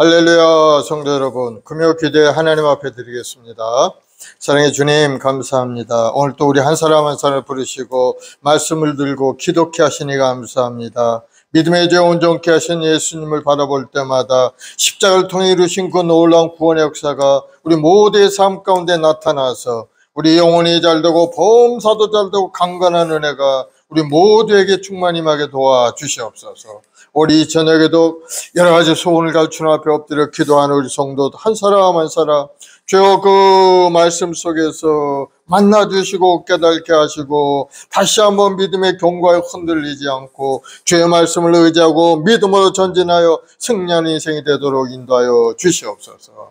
할렐루야. 성도 여러분, 금요 기도에 하나님 앞에 드리겠습니다. 사랑의 주님, 감사합니다. 오늘 또 우리 한 사람 한 사람을 부르시고 말씀을 들고 기도케 하시니 감사합니다. 믿음의 죄 온전케 하신 예수님을 바라볼 때마다 십자가를 통해 이루신 그 놀라운 구원의 역사가 우리 모두의 삶 가운데 나타나서 우리 영혼이 잘되고 범사도 잘되고 강건한 은혜가 우리 모두에게 충만임하게 도와주시옵소서. 우리 저녁에도 여러 가지 소원을 가지고 주님 앞에 엎드려 기도하는 우리 성도 한 사람 한 사람 주여 그 말씀 속에서 만나주시고 깨닫게 하시고 다시 한번 믿음의 경과에 흔들리지 않고 주의 말씀을 의지하고 믿음으로 전진하여 승리하는 인생이 되도록 인도하여 주시옵소서.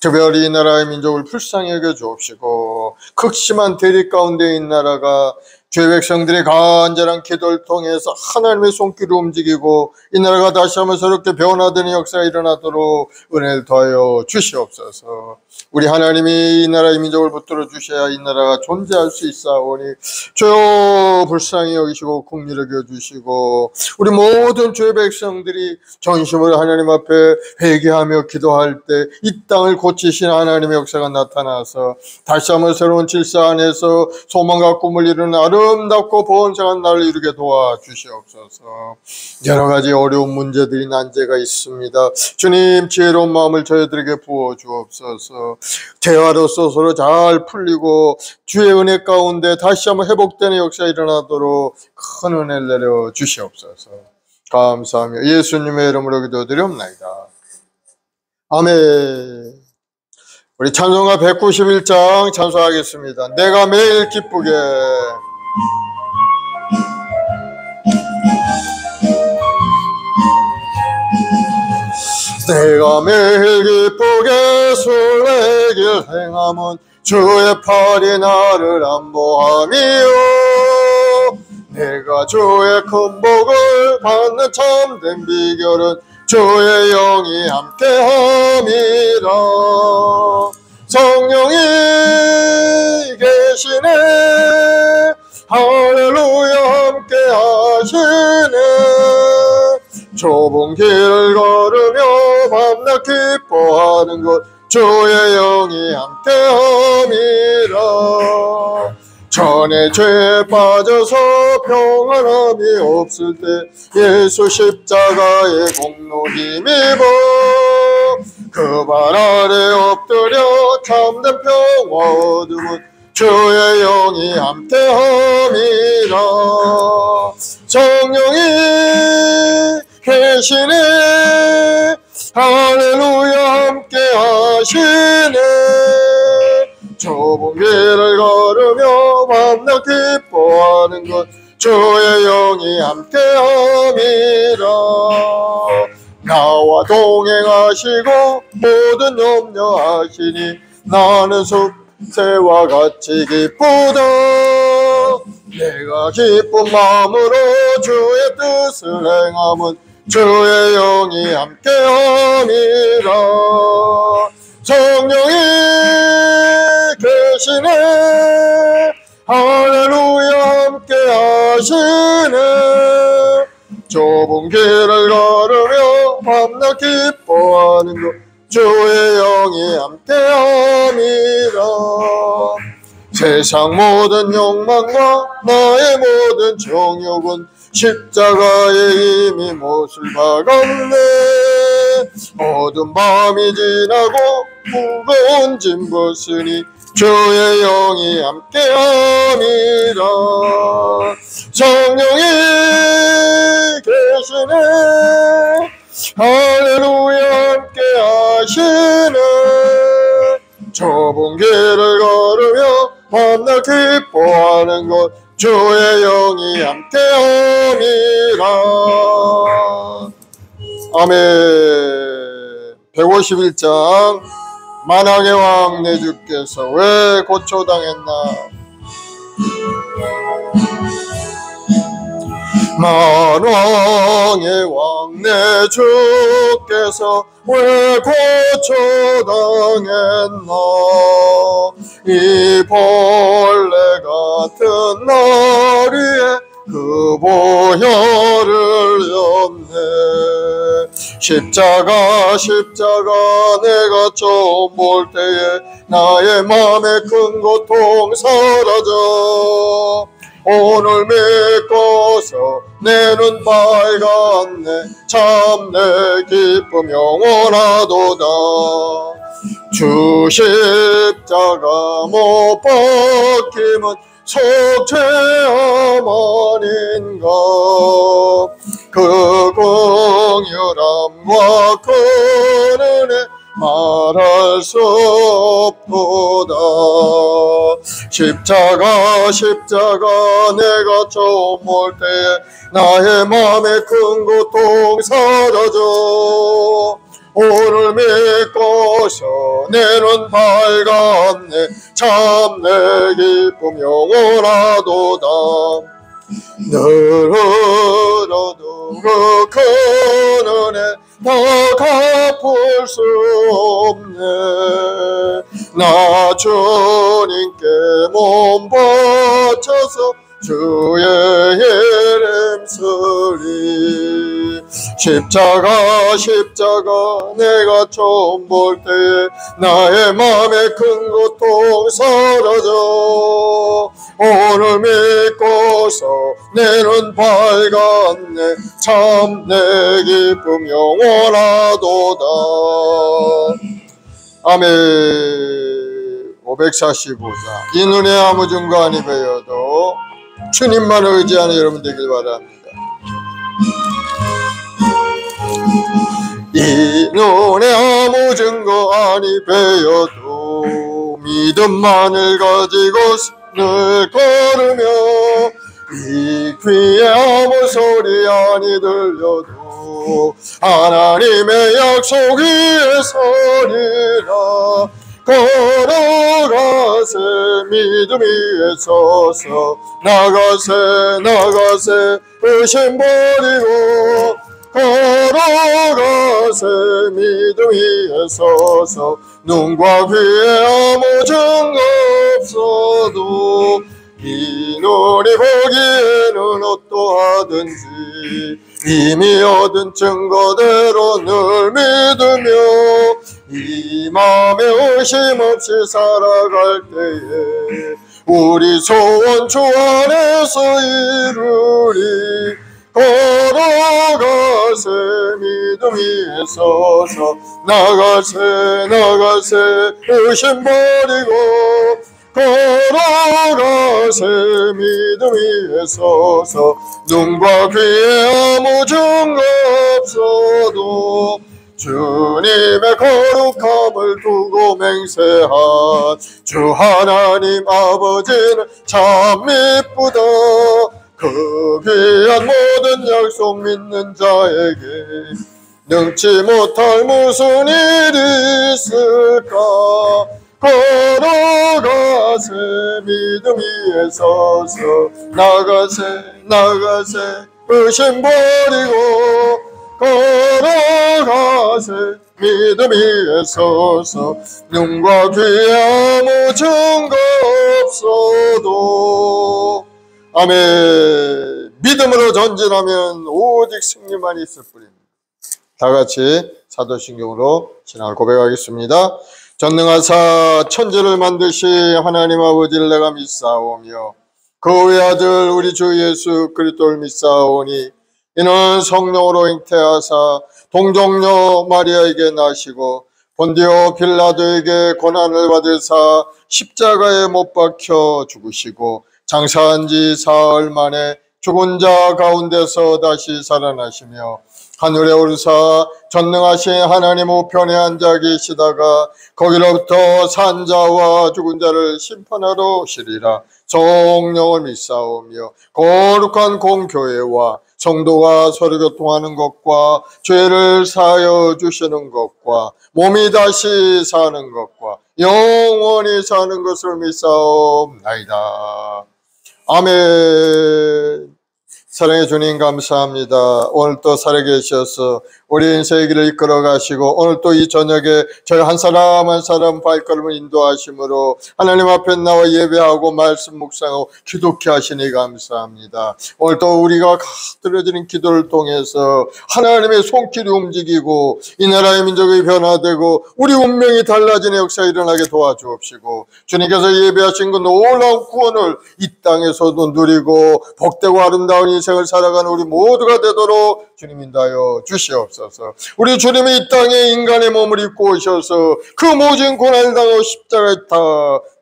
특별히 이 나라의 민족을 불쌍히 여겨 주옵시고 극심한 대립 가운데 있는 나라가 주의 백성들의 간절한 기도를 통해서 하나님의 손길을 움직이고 이 나라가 다시 한번 새롭게 변화되는 역사가 일어나도록 은혜를 더하여 주시옵소서. 우리 하나님이 이 나라의 민족을 붙들어 주셔야 이 나라가 존재할 수 있사오니 주여 불쌍히 여기시고 긍휼히 여겨주시고 우리 모든 주의 백성들이 전심으로 하나님 앞에 회개하며 기도할 때 이 땅을 고치신 하나님의 역사가 나타나서 다시 한번 새로운 질서 안에서 소망과 꿈을 이루는 아름답고 번창한 날을 이루게 도와주시옵소서. 여러 가지 어려운 문제들이 난제가 있습니다. 주님 지혜로운 마음을 저희들에게 부어주옵소서. 대화로서 서로 잘 풀리고 주의 은혜 가운데 다시 한번 회복되는 역사가 일어나도록 큰 은혜를 내려 주시옵소서. 감사하며 예수님의 이름으로 기도드리옵나이다. 아멘. 우리 찬송가 191장 찬송하겠습니다. 내가 매일 기쁘게. 내가 매일 기쁘게 술래길 행함은 주의 팔이 나를 안보함이요 내가 주의 큰 복을 받는 참된 비결은 주의 영이 함께함이라. 성령이 계시네 할렐루야 함께하시네 좁은 길을 걸으며 밤낮 기뻐하는 것 주의 영이 함께함이라. 전에 죄에 빠져서 평안함이 없을 때 예수 십자가의 공로 힘입어 그 발 아래 엎드려 참된 평화 얻음은 주의 영이 함께함이라. 성령이 계시네 할렐루야 함께하시네 좁은 길을 걸으며 밤낮 기뻐하는 것 주의 영이 함께함이라. 나와 동행하시고 모든 염려하시니 나는 숲새와 같이 기쁘다. 내가 기쁜 마음으로 주의 뜻을 행함은 주의 영이 함께함이라. 성령이 계시네 할렐루야 함께하시네 좁은 길을 걸으며 밤낮 기뻐하는 것 주의 영이 함께함이라. 세상 모든 욕망과 나의 모든 정욕은 십자가에 이미 못을 박았네. 어두운 밤이 지나고 무거운 짐 벗으니 주의 영이 함께함이라. 성령이 계시네 할렐루야 함께하시네 좁은 길을 걸으며 밤낮 기뻐하는 것 주의 영이 함께함이라. 아멘. 151장 만왕의 왕 내 주께서 왜 고초당했나. 만왕의 왕 내 주께서 왜 고초당했나. 이 벌레 같은 날 위에 그 보혈을 였네. 십자가 내가 처음 볼 때에 나의 마음의 큰 고통 사라져. 오늘 믿고서 내 눈 밝았네. 참 내 기쁨 영원하도다. 주 십자가 못 박힘은 속죄함 아닌가. 그 공혈함과 그 은혜 말할 수 없도다. 십자가 내가 처음 볼 때에 나의 마음의 큰 고통 사라져. 오늘 믿고서 내 눈 밝았네. 참 내 기쁨 영원하도다. 늘 흘러도 그 큰 은혜 다 갚을 수 없네. 나 주님께 몸 바쳐서 주의 이름 쓰리. 십자가 내가 처음 볼 때에 나의 마음의 큰 고통 사라져. 오늘 믿고서 내 눈 밝았네. 참 내 기쁨 영원하도다. 아멘. 545장. 이 눈에 아무 증거 아니 배워도 주님만 의지하는 여러분 되길 바랍니다. 이 눈에 아무 증거 아니 배워도 믿음만을 가지고 늘 걸으며 이 귀에 아무 소리 아니 들려도 하나님의 약속 위에 서리라. 걸어가세 믿음 위에 서서 나가세 의심 버리고 걸어가세 믿음 위에 서서 눈과 귀에 아무 증거 없어도 이 눈이 보기에는 어떠하든지 이미 얻은 증거대로 늘 믿으며 이 마음에 의심 없이 살아갈 때에 우리 소원 주 안에서 이루리. 걸어가세 믿음 위에 서서 나가세 의심 버리고 걸어가세 믿음 위에 서서 눈과 귀에 아무 증거 없어도 주님의 거룩함을 두고 맹세한 주 하나님 아버지는 참 미쁘다. 그 귀한 모든 약속 믿는 자에게 능치 못할 무슨 일이 있을까. 걸어가세 믿음 위에 서서 나가세 의심 버리고 걸어가세 믿음 위에 서서 눈과 귀에 아무 증거 없어도. 아멘. 믿음으로 전진하면 오직 승리만 있을 뿐입니다. 다 같이 사도신경으로 신앙을 고백하겠습니다. 전능하사 천지를 만드신 하나님 아버지를 내가 믿사오며 그 외아들 우리 주 예수 그리스도를 믿사오니 이는 성령으로 잉태하사 동정녀 마리아에게 나시고 본디오 빌라도에게 고난을 받으사 십자가에 못 박혀 죽으시고 장사한 지 사흘 만에 죽은 자 가운데서 다시 살아나시며 하늘에 오르사 전능하신 하나님 우편에 앉아 계시다가 거기로부터 산 자와 죽은 자를 심판하러 오시리라. 성령을 믿사오며 거룩한 공교회와 성도가 서로 교통하는 것과 죄를 사하여 주시는 것과 몸이 다시 사는 것과 영원히 사는 것을 믿사옵나이다. 아멘. 사랑의 주님 감사합니다. 오늘 또 살아계셔서 우리 인생의 길을 이끌어 가시고 오늘 또 이 저녁에 저희 한 사람 한 사람 발걸음을 인도하심으로 하나님 앞에 나와 예배하고 말씀 묵상하고 기도케 하시니 감사합니다. 오늘 또 우리가 드려지는 기도를 통해서 하나님의 손길이 움직이고 이 나라의 민족이 변화되고 우리 운명이 달라지는 역사가 일어나게 도와주옵시고 주님께서 예배하신 그 놀라운 구원을 이 땅에서도 누리고 복되고 아름다운 인생을 살아가는 우리 모두가 되도록 주님 인도하여 주시옵소서. 우리 주님이 이 땅에 인간의 몸을 입고 오셔서 그 모진 고난을 당하고 십자가에 다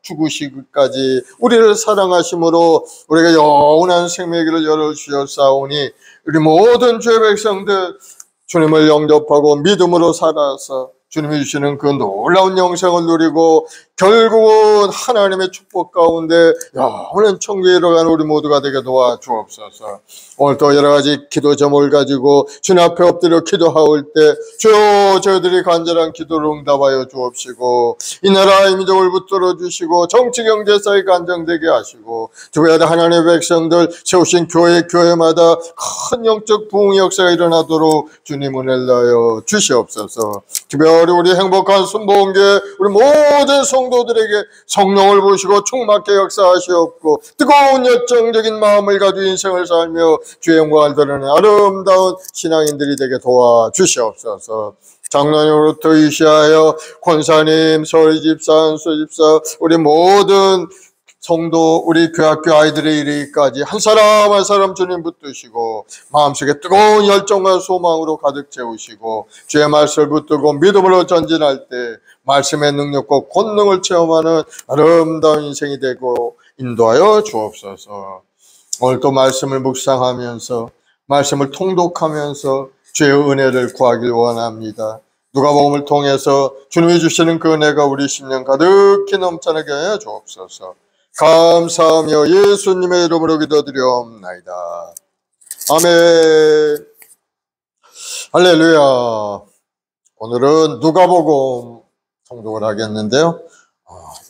죽으시기까지 우리를 사랑하심으로 우리가 영원한 생명의 길을 열어주셨사오니 우리 모든 죄 백성들 주님을 영접하고 믿음으로 살아서 주님이 주시는 그 놀라운 영생을 누리고 결국은 하나님의 축복 가운데 영원한 천국에 이뤄가는 우리 모두가 되게 도와주옵소서. 오늘 또 여러 가지 기도 제목을 가지고 주님 앞에 엎드려 기도하올 때 주여 저희들이 간절한 기도를 응답하여 주옵시고 이 나라의 민족을 붙들어 주시고 정치 경제 사회가 안정되게 하시고 주의 하나님의 백성들 세우신 교회마다 큰 영적 부흥의 역사가 일어나도록 주님 은혜를 다하여 주시옵소서. 특별히 우리 행복한 순복음교회 우리 모든 성도들에게 성령을 부으시고 충만케 역사하시옵고 뜨거운 열정적인 마음을 가지고 인생을 살며 주의 영광을 드러내는 아름다운 신앙인들이 되게 도와주시옵소서. 장로님으로부터 이시하여 권사님, 서울집사, 한수집사 우리 모든 성도 우리 교학교 아이들의 이르기까지 한 사람 한 사람 주님 붙드시고 마음속에 뜨거운 열정과 소망으로 가득 채우시고 주의 말씀을 붙들고 믿음으로 전진할 때 말씀의 능력과 권능을 체험하는 아름다운 인생이 되고 인도하여 주옵소서. 오늘 또 말씀을 묵상하면서 말씀을 통독하면서 주의 은혜를 구하길 원합니다. 누가복음을 통해서 주님이 주시는 그 은혜가 우리 심령 가득히 넘쳐나게 하여 주옵소서. 감사하며 예수님의 이름으로 기도드리옵나이다. 아멘. 할렐루야. 오늘은 누가복음 통독을 하겠는데요.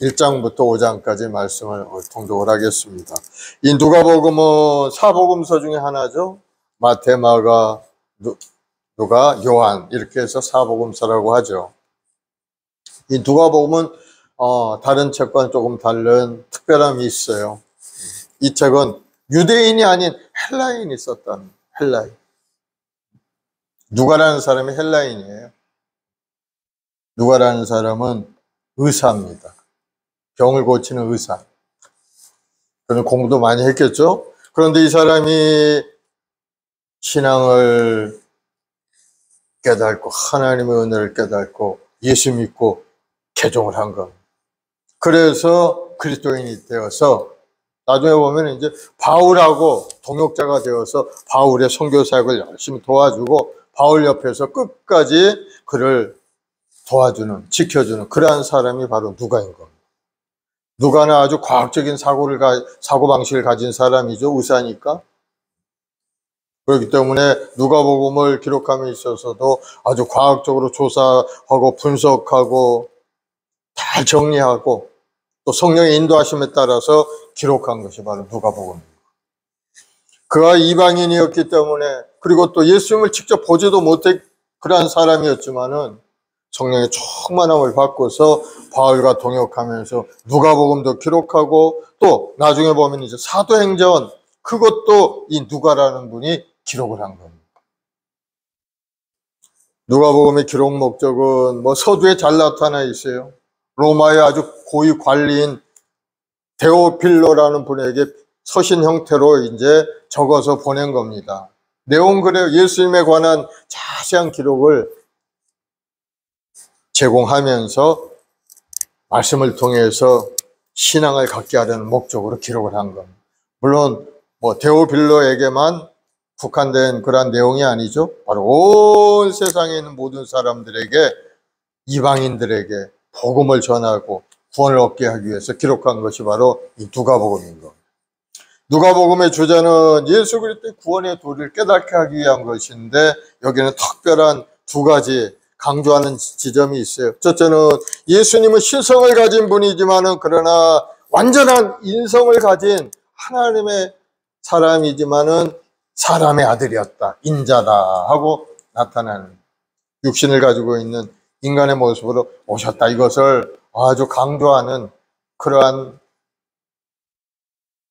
1장부터 5장까지 말씀을 통독을 하겠습니다. 이 누가복음은 사복음서 중에 하나죠. 마태, 마가, 누가, 요한 이렇게 해서 사복음서라고 하죠. 이 누가복음은 다른 책과는 조금 다른 특별함이 있어요. 이 책은 유대인이 아닌 헬라인이 썼다는 헬라인. 누가라는 사람이 헬라인이에요. 누가라는 사람은 의사입니다. 병을 고치는 의사. 그런 공부도 많이 했겠죠. 그런데 이 사람이 신앙을 깨닫고 하나님의 은혜를 깨닫고 예수 믿고 개종을 한 겁니다. 그래서 그리스도인이 되어서 나중에 보면 이제 바울하고 동역자가 되어서 바울의 선교 사역을 열심히 도와주고 바울 옆에서 끝까지 그를 도와주는, 지켜주는 그러한 사람이 바로 누가인 겁니다. 누가는 아주 과학적인 사고방식을 가진 사람이죠. 의사니까. 그렇기 때문에 누가복음을 기록함에 있어서도 아주 과학적으로 조사하고 분석하고 잘 정리하고 또 성령의 인도하심에 따라서 기록한 것이 바로 누가복음입니다. 그가 이방인이었기 때문에 그리고 또 예수님을 직접 보지도 못한 그러한 사람이었지만은 성령의 충만함을 받고서 바울과 동역하면서 누가복음도 기록하고 또 나중에 보면 이제 사도행전 그것도 이 누가라는 분이 기록을 한 겁니다. 누가복음의 기록 목적은 뭐 서두에 잘 나타나 있어요. 로마의 아주 고위 관리인 데오필로라는 분에게 서신 형태로 이제 적어서 보낸 겁니다. 내용 그래요. 예수님에 관한 자세한 기록을 제공하면서 말씀을 통해서 신앙을 갖게 하려는 목적으로 기록을 한 겁니다. 물론 뭐 데오필로에게만 국한된 그런 내용이 아니죠. 바로 온 세상에 있는 모든 사람들에게 이방인들에게 복음을 전하고 구원을 얻게 하기 위해서 기록한 것이 바로 이 누가복음인 겁니다. 누가복음의 주제는 예수 그리스도의 구원의 도리를 깨닫게 하기 위한 것인데 여기는 특별한 두 가지 강조하는 지점이 있어요. 첫째는 예수님은 신성을 가진 분이지만은 그러나 완전한 인성을 가진 하나님의 사람이지만은 사람의 아들이었다, 인자다 하고 나타나는 육신을 가지고 있는 인간의 모습으로 오셨다. 이것을 아주 강조하는 그러한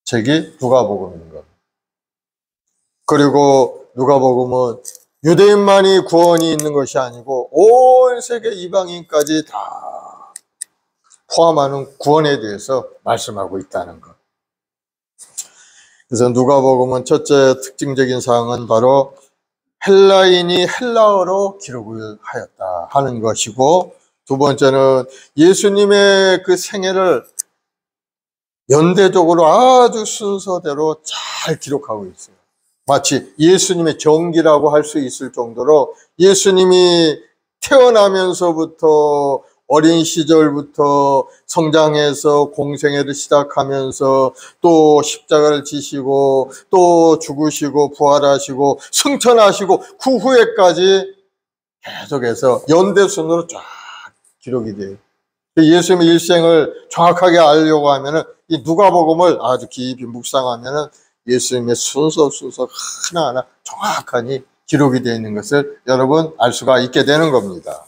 책이 누가복음인 겁니다. 그리고 누가복음은 유대인만이 구원이 있는 것이 아니고 온 세계 이방인까지 다 포함하는 구원에 대해서 말씀하고 있다는 것. 그래서 누가복음은 첫째 특징적인 사항은 바로 헬라인이 헬라어로 기록을 하였다 하는 것이고, 두 번째는 예수님의 그 생애를 연대적으로 아주 순서대로 잘 기록하고 있어요. 마치 예수님의 정기라고 할 수 있을 정도로 예수님이 태어나면서부터 어린 시절부터 성장해서 공생애를 시작하면서 또 십자가를 지시고 또 죽으시고 부활하시고 승천하시고 그 후에까지 계속해서 연대순으로 쫙 기록이 돼요. 예수님의 일생을 정확하게 알려고 하면은 이 누가복음을 아주 깊이 묵상하면은 예수님의 순서 하나하나 정확하니 기록이 되어 있는 것을 여러분 알 수가 있게 되는 겁니다.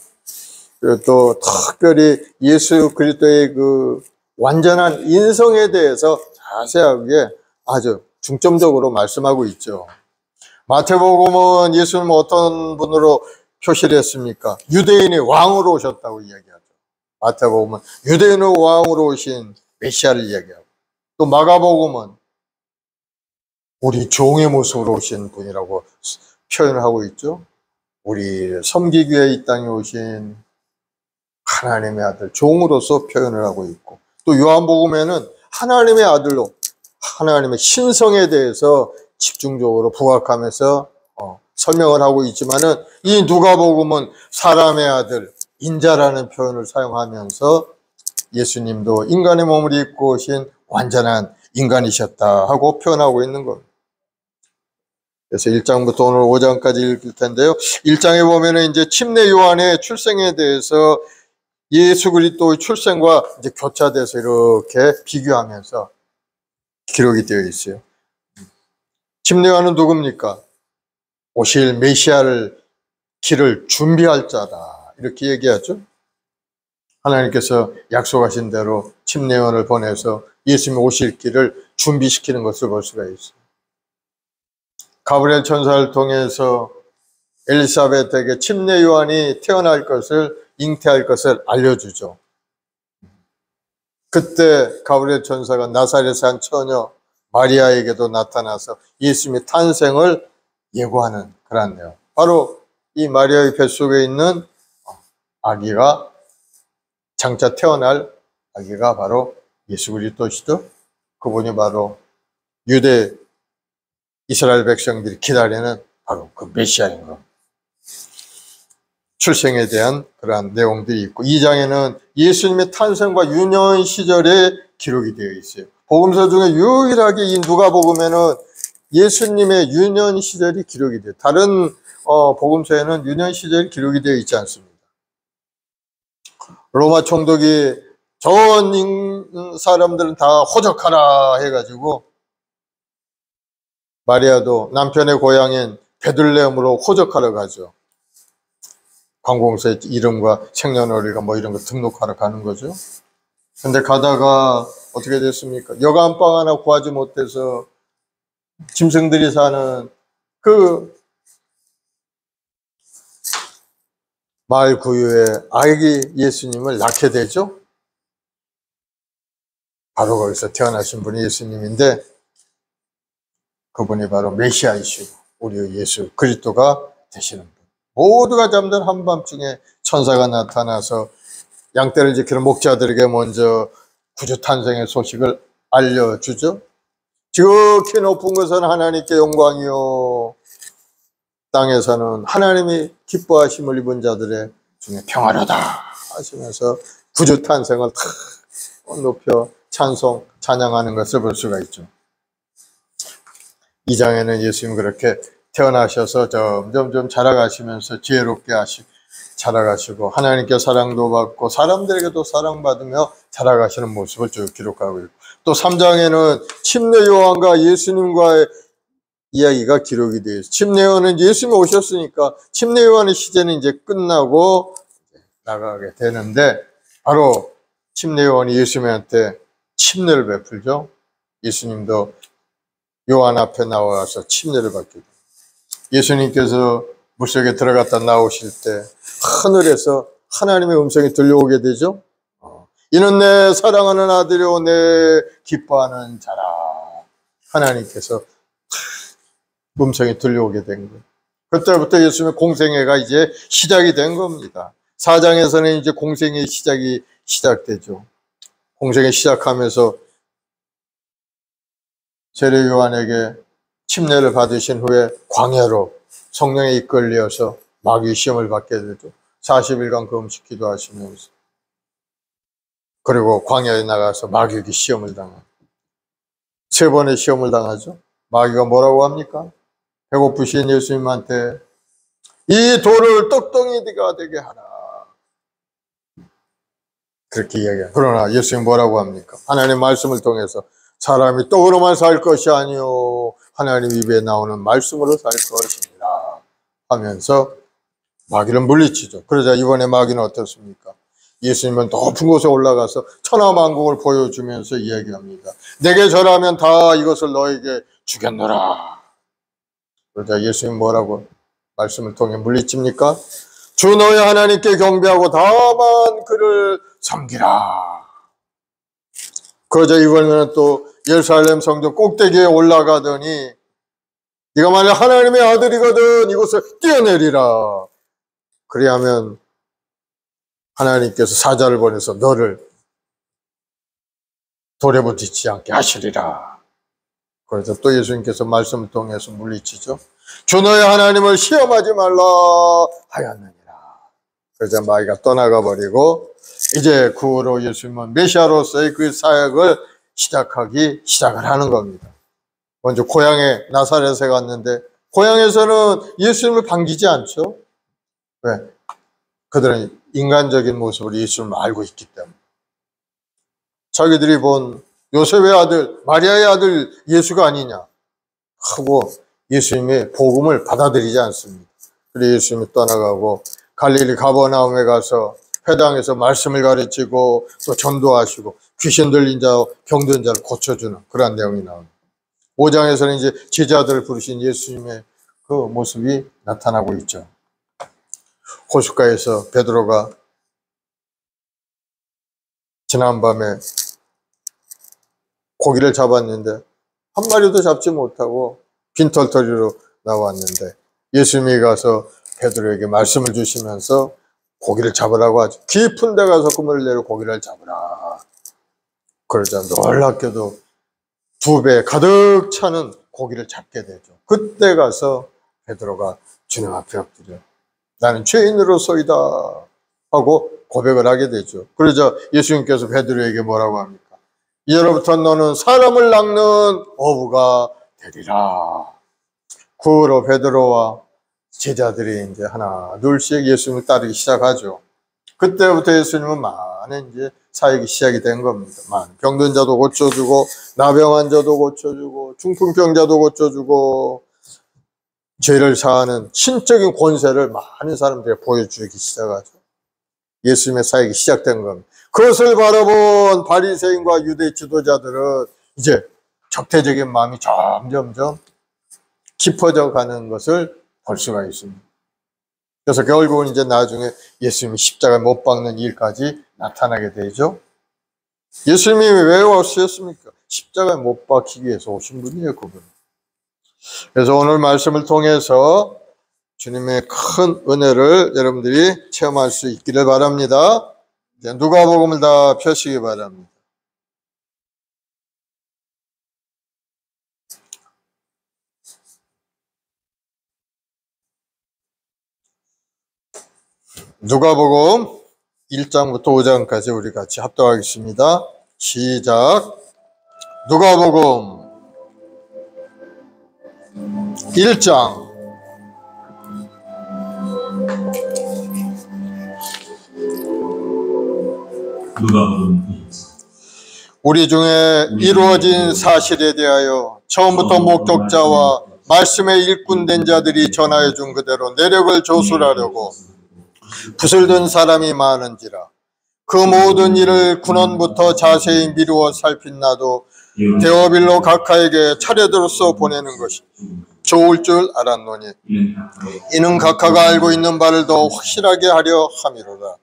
그리고 또 특별히 예수 그리스도의 그 완전한 인성에 대해서 자세하게 아주 중점적으로 말씀하고 있죠. 마태복음은 예수님은 어떤 분으로 표시를 했습니까? 유대인의 왕으로 오셨다고 이야기하죠. 마태복음은 유대인의 왕으로 오신 메시아를 이야기하고, 또 마가복음은 우리 종의 모습으로 오신 분이라고 표현을 하고 있죠. 우리 섬기기 위해 이 땅에 오신 하나님의 아들, 종으로서 표현을 하고 있고, 또 요한복음에는 하나님의 아들로 하나님의 신성에 대해서 집중적으로 부각하면서 설명을 하고 있지만은, 이 누가복음은 사람의 아들, 인자라는 표현을 사용하면서 예수님도 인간의 몸을 입고 오신 완전한 인간이셨다 하고 표현하고 있는 겁니다. 그래서 1장부터 오늘 5장까지 읽을 텐데요. 1장에 보면은 이제 침례 요한의 출생에 대해서 예수 그리스도의 출생과 이제 교차돼서 이렇게 비교하면서 기록이 되어 있어요. 침례 요한은 누굽니까? 오실 메시아를 길을 준비할 자다, 이렇게 얘기하죠. 하나님께서 약속하신 대로 침례 요한을 보내서 예수님 오실 길을 준비시키는 것을 볼 수가 있어요. 가브리엘 천사를 통해서 엘리사벳에게 침례 요한이 태어날 것을, 잉태할 것을 알려주죠. 그때 가브리엘 천사가 나사렛의 한 처녀 마리아에게도 나타나서 예수님의 탄생을 예고하는 그런 내용. 바로 이 마리아의 뱃속에 있는 아기가, 장차 태어날 아기가 바로 예수 그리스도시죠. 그분이 바로 유대 이스라엘 백성들이 기다리는 바로 그 메시아인 겁니다. 출생에 대한 그러한 내용들이 있고, 2장에는 예수님의 탄생과 유년 시절에 기록이 되어 있어요. 복음서 중에 유일하게 이 누가복음에는 예수님의 유년 시절이 기록이 돼요. 다른 복음서에는 유년 시절이 기록이 되어 있지 않습니다. 로마 총독이 전 사람들은 다 호적하라 해가지고 마리아도 남편의 고향인 베들레헴으로 호적하러 가죠. 관공서에 이름과 생년월일과 뭐 이런 거 등록하러 가는 거죠. 근데 가다가 어떻게 됐습니까? 여간방 하나 구하지 못해서 짐승들이 사는 그 마을 구유에 아기 예수님을 낳게 되죠. 바로 거기서 태어나신 분이 예수님인데, 그분이 바로 메시아이시고 우리 예수 그리스도가 되시는 분. 모두가 잠든 한밤중에 천사가 나타나서 양떼를 지키는 목자들에게 먼저 구주 탄생의 소식을 알려주죠. 지극히 높은 것은 하나님께 영광이요, 땅에서는 하나님이 기뻐하심을 입은 자들의 중에 평화로다 하시면서 구주 탄생을 탁 높여 찬송, 찬양하는 것을 볼 수가 있죠. 2장에는 예수님 그렇게 태어나셔서 점점 자라가시면서 지혜롭게 자라가시고 하나님께 사랑도 받고 사람들에게도 사랑받으며 자라가시는 모습을 쭉 기록하고 있고, 또 3장에는 침례 요한과 예수님과의 이야기가 기록이 되어 있어요. 침례요한은 예수님이 오셨으니까 침례요한의 시제는 이제 끝나고 나가게 되는데, 바로 침례요한이 예수님한테 침례를 베풀죠. 예수님도 요한 앞에 나와서 침례를 받게 돼요. 예수님께서 물속에 들어갔다 나오실 때 하늘에서 하나님의 음성이 들려오게 되죠. 이는 내 사랑하는 아들이요 내 기뻐하는 자라. 하나님께서 음성이 들려오게 된 거예요. 그때부터 예수님의 공생애가 이제 시작이 된 겁니다. 4장에서는 이제 공생의 시작이 시작되죠. 공생애 시작하면서 세례 요한에게 침례를 받으신 후에 광야로 성령에 이끌려서 마귀의 시험을 받게 되죠. 40일간 금식 기도하시면서, 그리고 광야에 나가서 마귀에게 시험을 당하고 3번의 시험을 당하죠. 마귀가 뭐라고 합니까? 배고프신 예수님한테 이 돌을 떡덩이가 되게 하라, 그렇게 이야기해요. 그러나 예수님 뭐라고 합니까? 하나님의 말씀을 통해서 사람이 떡으로만 살 것이 아니요 하나님 입에 나오는 말씀으로 살 것입니다 하면서 마귀를 물리치죠. 그러자 이번에 마귀는 어떻습니까? 예수님은 높은 곳에 올라가서 천하만국을 보여주면서 이야기합니다. 내게 절하면 다 이것을 너에게 주겠노라. 그러자 예수님 뭐라고 말씀을 통해 물리칩니까? 주 너의 하나님께 경배하고 다만 그를 섬기라. 그러자 이번에는 또 예루살렘 성전 꼭대기에 올라가더니 네가 만약 하나님의 아들이거든 이곳을 뛰어내리라. 그리하면 하나님께서 사자를 보내서 너를 돌에 부딪히지 않게 하시리라. 그래서 또 예수님께서 말씀을 통해서 물리치죠. 주 너의 하나님을 시험하지 말라 하였느니라. 그러자 마귀가 떠나가 버리고 이제 그 후로 예수님은 메시아로서의 그 사역을 시작을 하는 겁니다. 먼저 고향에 나사렛에 갔는데 고향에서는 예수님을 반기지 않죠. 왜? 그들은 인간적인 모습으로 예수님을 알고 있기 때문에. 자기들이 본 요셉의 아들, 마리아의 아들 예수가 아니냐 하고 예수님의 복음을 받아들이지 않습니다. 그래서 예수님이 떠나가고 갈릴리 가버나움에 가서 회당에서 말씀을 가르치고 또 전도하시고 귀신 들린 자, 병든 자를 고쳐주는 그런 내용이 나옵니다. 5장에서는 이제 제자들을 부르신 예수님의 그 모습이 나타나고 있죠. 호숫가에서 베드로가 지난밤에 고기를 잡았는데 한 마리도 잡지 못하고 빈털터리로 나왔는데 예수님이 가서 베드로에게 말씀을 주시면서 고기를 잡으라고 하죠. 깊은 데 가서 그물을 내려 고기를 잡으라. 그러자 놀랍게도 2배 가득 차는 고기를 잡게 되죠. 그때 가서 베드로가 주님 앞에 엎드려 나는 죄인으로서이다 하고 고백을 하게 되죠. 그러자 예수님께서 베드로에게 뭐라고 합니까? 이제로부터 너는 사람을 낚는 어부가 되리라. 그 후로 베드로와 제자들이 이제 하나 둘씩 예수님을 따르기 시작하죠. 그때부터 예수님은 많은 이제 사역이 시작이 된 겁니다. 많은 병든 자도 고쳐주고 나병한 자도 고쳐주고 중풍병자도 고쳐주고 죄를 사하는 신적인 권세를 많은 사람들이 보여주기 시작하죠. 예수님의 사역이 시작된 겁니다. 그것을 바라본 바리새인과 유대 지도자들은 이제 적대적인 마음이 점점점 깊어져 가는 것을 볼 수가 있습니다. 그래서 결국은 이제 나중에 예수님이 십자가에 못 박는 일까지 나타나게 되죠. 예수님이 왜 오셨습니까? 십자가에 못 박히기 위해서 오신 분이에요, 그분. 그래서 오늘 말씀을 통해서 주님의 큰 은혜를 여러분들이 체험할 수 있기를 바랍니다. 이제 누가복음을 다 펴시기 바랍니다. 누가복음 1장부터 5장까지 우리 같이 합독하겠습니다. 시작. 누가복음 1장 우리 중에 이루어진 사실에 대하여 처음부터 목격자와 말씀에 일꾼된 자들이 전하여 준 그대로 내력을 조술하려고 붓을 든 사람이 많은지라. 그 모든 일을 군원부터 자세히 미루어 살핀 나도 데오빌로 각하에게 차례대로서 보내는 것이 좋을 줄 알았노니 이는 각하가 알고 있는 바를 더 확실하게 하려 함이로라.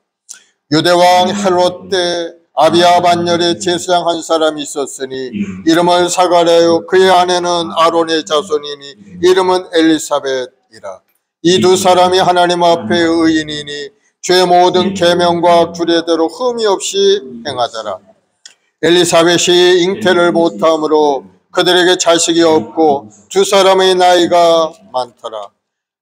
유대왕 헤롯 때 아비야 반열에 제사장 한 사람이 있었으니 이름은 사가랴요 그의 아내는 아론의 자손이니 이름은 엘리사벳이라. 이 두 사람이 하나님 앞에 의인이니 죄 모든 계명과 규례대로 흠이 없이 행하더라. 엘리사벳이 잉태를 못함으로 그들에게 자식이 없고 두 사람의 나이가 많더라.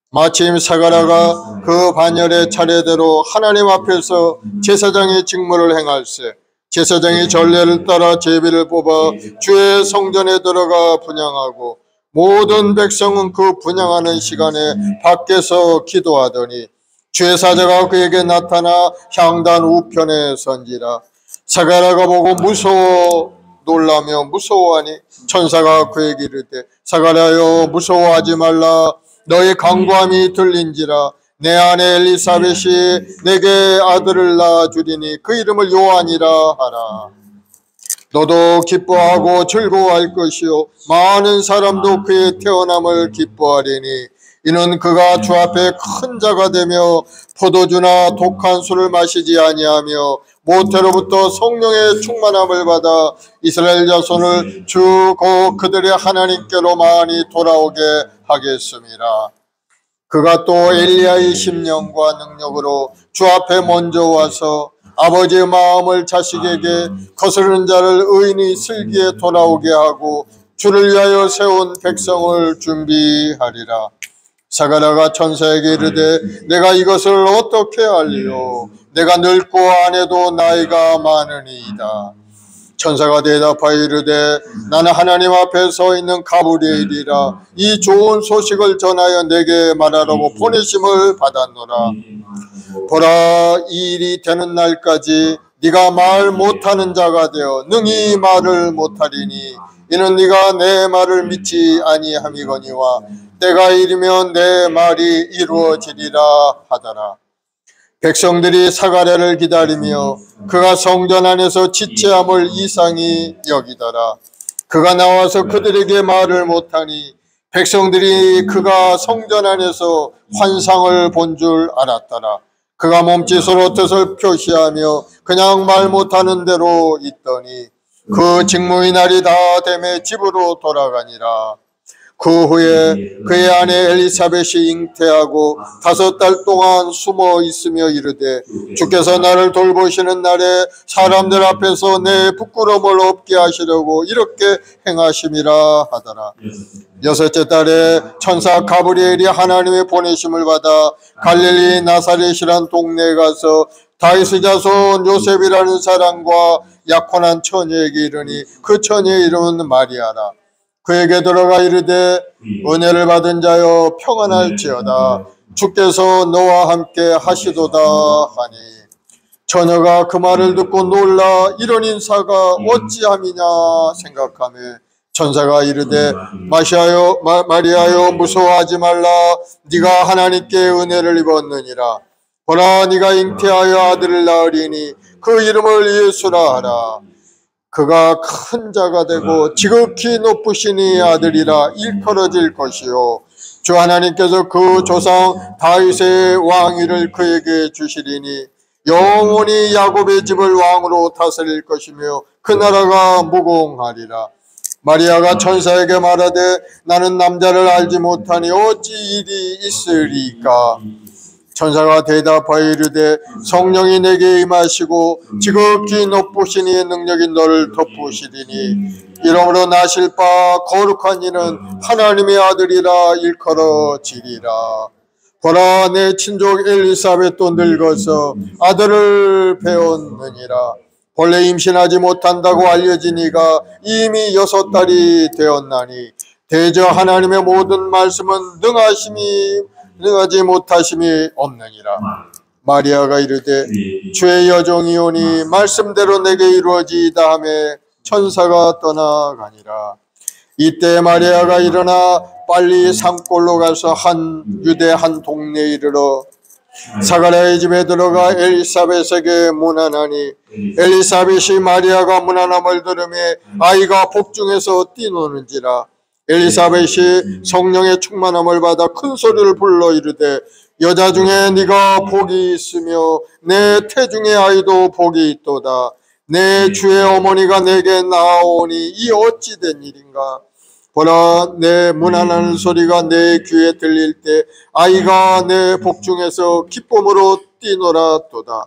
마침 사가랴가 그 반열의 차례대로 하나님 앞에서 제사장의 직무를 행할세 제사장이 전례를 따라 제비를 뽑아 주의 성전에 들어가 분향하고 모든 백성은 그 분향하는 시간에 밖에서 기도하더니 주의 사자가 그에게 나타나 향단 우편에 선지라. 사가랴가 보고 무서워 놀라며 무서워하니 천사가 그에게 이르되 사가랴여 무서워하지 말라. 너의 간구함이 들린지라. 내 아내 엘리사벳이 내게 아들을 낳아주리니 그 이름을 요한이라 하라. 너도 기뻐하고 즐거워할 것이요 많은 사람도 그의 태어남을 기뻐하리니 이는 그가 주 앞에 큰 자가 되며 포도주나 독한 술을 마시지 아니하며 모태로부터 성령의 충만함을 받아 이스라엘 자손을 주고 그들의 하나님께로 많이 돌아오게 하겠습니다. 그가 또 엘리야의 심령과 능력으로 주 앞에 먼저 와서 아버지의 마음을 자식에게 거스르는 자를 의인이 슬기에 돌아오게 하고 주를 위하여 세운 백성을 준비하리라. 사가랴가 천사에게 이르되 내가 이것을 어떻게 알리요? 내가 늙고 아내도 나이가 많으니이다. 천사가 대답하여 이르되 나는 하나님 앞에 서 있는 가브리엘이라. 이 좋은 소식을 전하여 내게 말하라고 보내심을 받았노라. 보라, 이 일이 되는 날까지 네가 말 못하는 자가 되어 능히 말을 못하리니 이는 네가 내 말을 믿지 아니함이거니와 때가 이르면 내 말이 이루어지리라 하더라. 백성들이 사가랴를 기다리며 그가 성전 안에서 지체함을 이상히 여기더라. 그가 나와서 그들에게 말을 못하니 백성들이 그가 성전 안에서 환상을 본 줄 알았더라. 그가 몸짓으로 뜻을 표시하며 그냥 말 못하는 대로 있더니 그 직무의 날이 다 되매 집으로 돌아가니라. 그 후에 그의 아내 엘리사벳이 잉태하고 5달 동안 숨어 있으며 이르되 주께서 나를 돌보시는 날에 사람들 앞에서 내 부끄러움을 없게 하시려고 이렇게 행하심이라 하더라. 6째 달에 천사 가브리엘이 하나님의 보내심을 받아 갈릴리 나사렛이란 동네에 가서 다윗의 자손 요셉이라는 사람과 약혼한 처녀에게 이르니 그 처녀의 이름은 마리아라. 그에게 들어가 이르되 은혜를 받은 자여 평안할지어다. 주께서 너와 함께 하시도다 하니 처녀가 그 말을 듣고 놀라 이런 인사가 어찌함이냐 생각하며 천사가 이르되 마리아여 무서워하지 말라. 네가 하나님께 은혜를 입었느니라. 보라, 네가 잉태하여 아들을 낳으리니 그 이름을 예수라 하라. 그가 큰 자가 되고 지극히 높으신 이 아들이라 일컬어질 것이요 주 하나님께서 그 조상 다윗의 왕위를 그에게 주시리니 영원히 야곱의 집을 왕으로 다스릴 것이며 그 나라가 무궁하리라. 마리아가 천사에게 말하되 나는 남자를 알지 못하니 어찌 일이 있으리까? 천사가 대답하여 이르되 성령이 내게 임하시고 지극히 높으신 이의 능력이 너를 덮으시리니 이러므로 나실 바 거룩한 이는 하나님의 아들이라 일컬어지리라. 보라, 내 친족 엘리사벳도 늙어서 아들을 배웠느니라. 본래 임신하지 못한다고 알려진 이가 이미 6달이 되었나니 대저 하나님의 모든 말씀은 능하지 못하심이 없느니라. 마리아가 이르되 주의 여종이오니 말씀대로 내게 이루어지이다 하매 천사가 떠나가니라. 이때 마리아가 일어나 빨리 산골로 가서 유대 한 동네에 이르러 사가랴의 집에 들어가 엘리사벳에게 문안하니 엘리사벳이 마리아가 문안함을 들으며 아이가 복중에서 뛰노는지라. 엘리사벳이 성령의 충만함을 받아 큰 소리를 불러 이르되 여자 중에 네가 복이 있으며 내 태중의 아이도 복이 있도다. 내 주의 어머니가 내게 나아오니 이 어찌 된 일인가. 보라, 내 문안하는 소리가 내 귀에 들릴 때 아이가 내 복중에서 기쁨으로 뛰노라도다.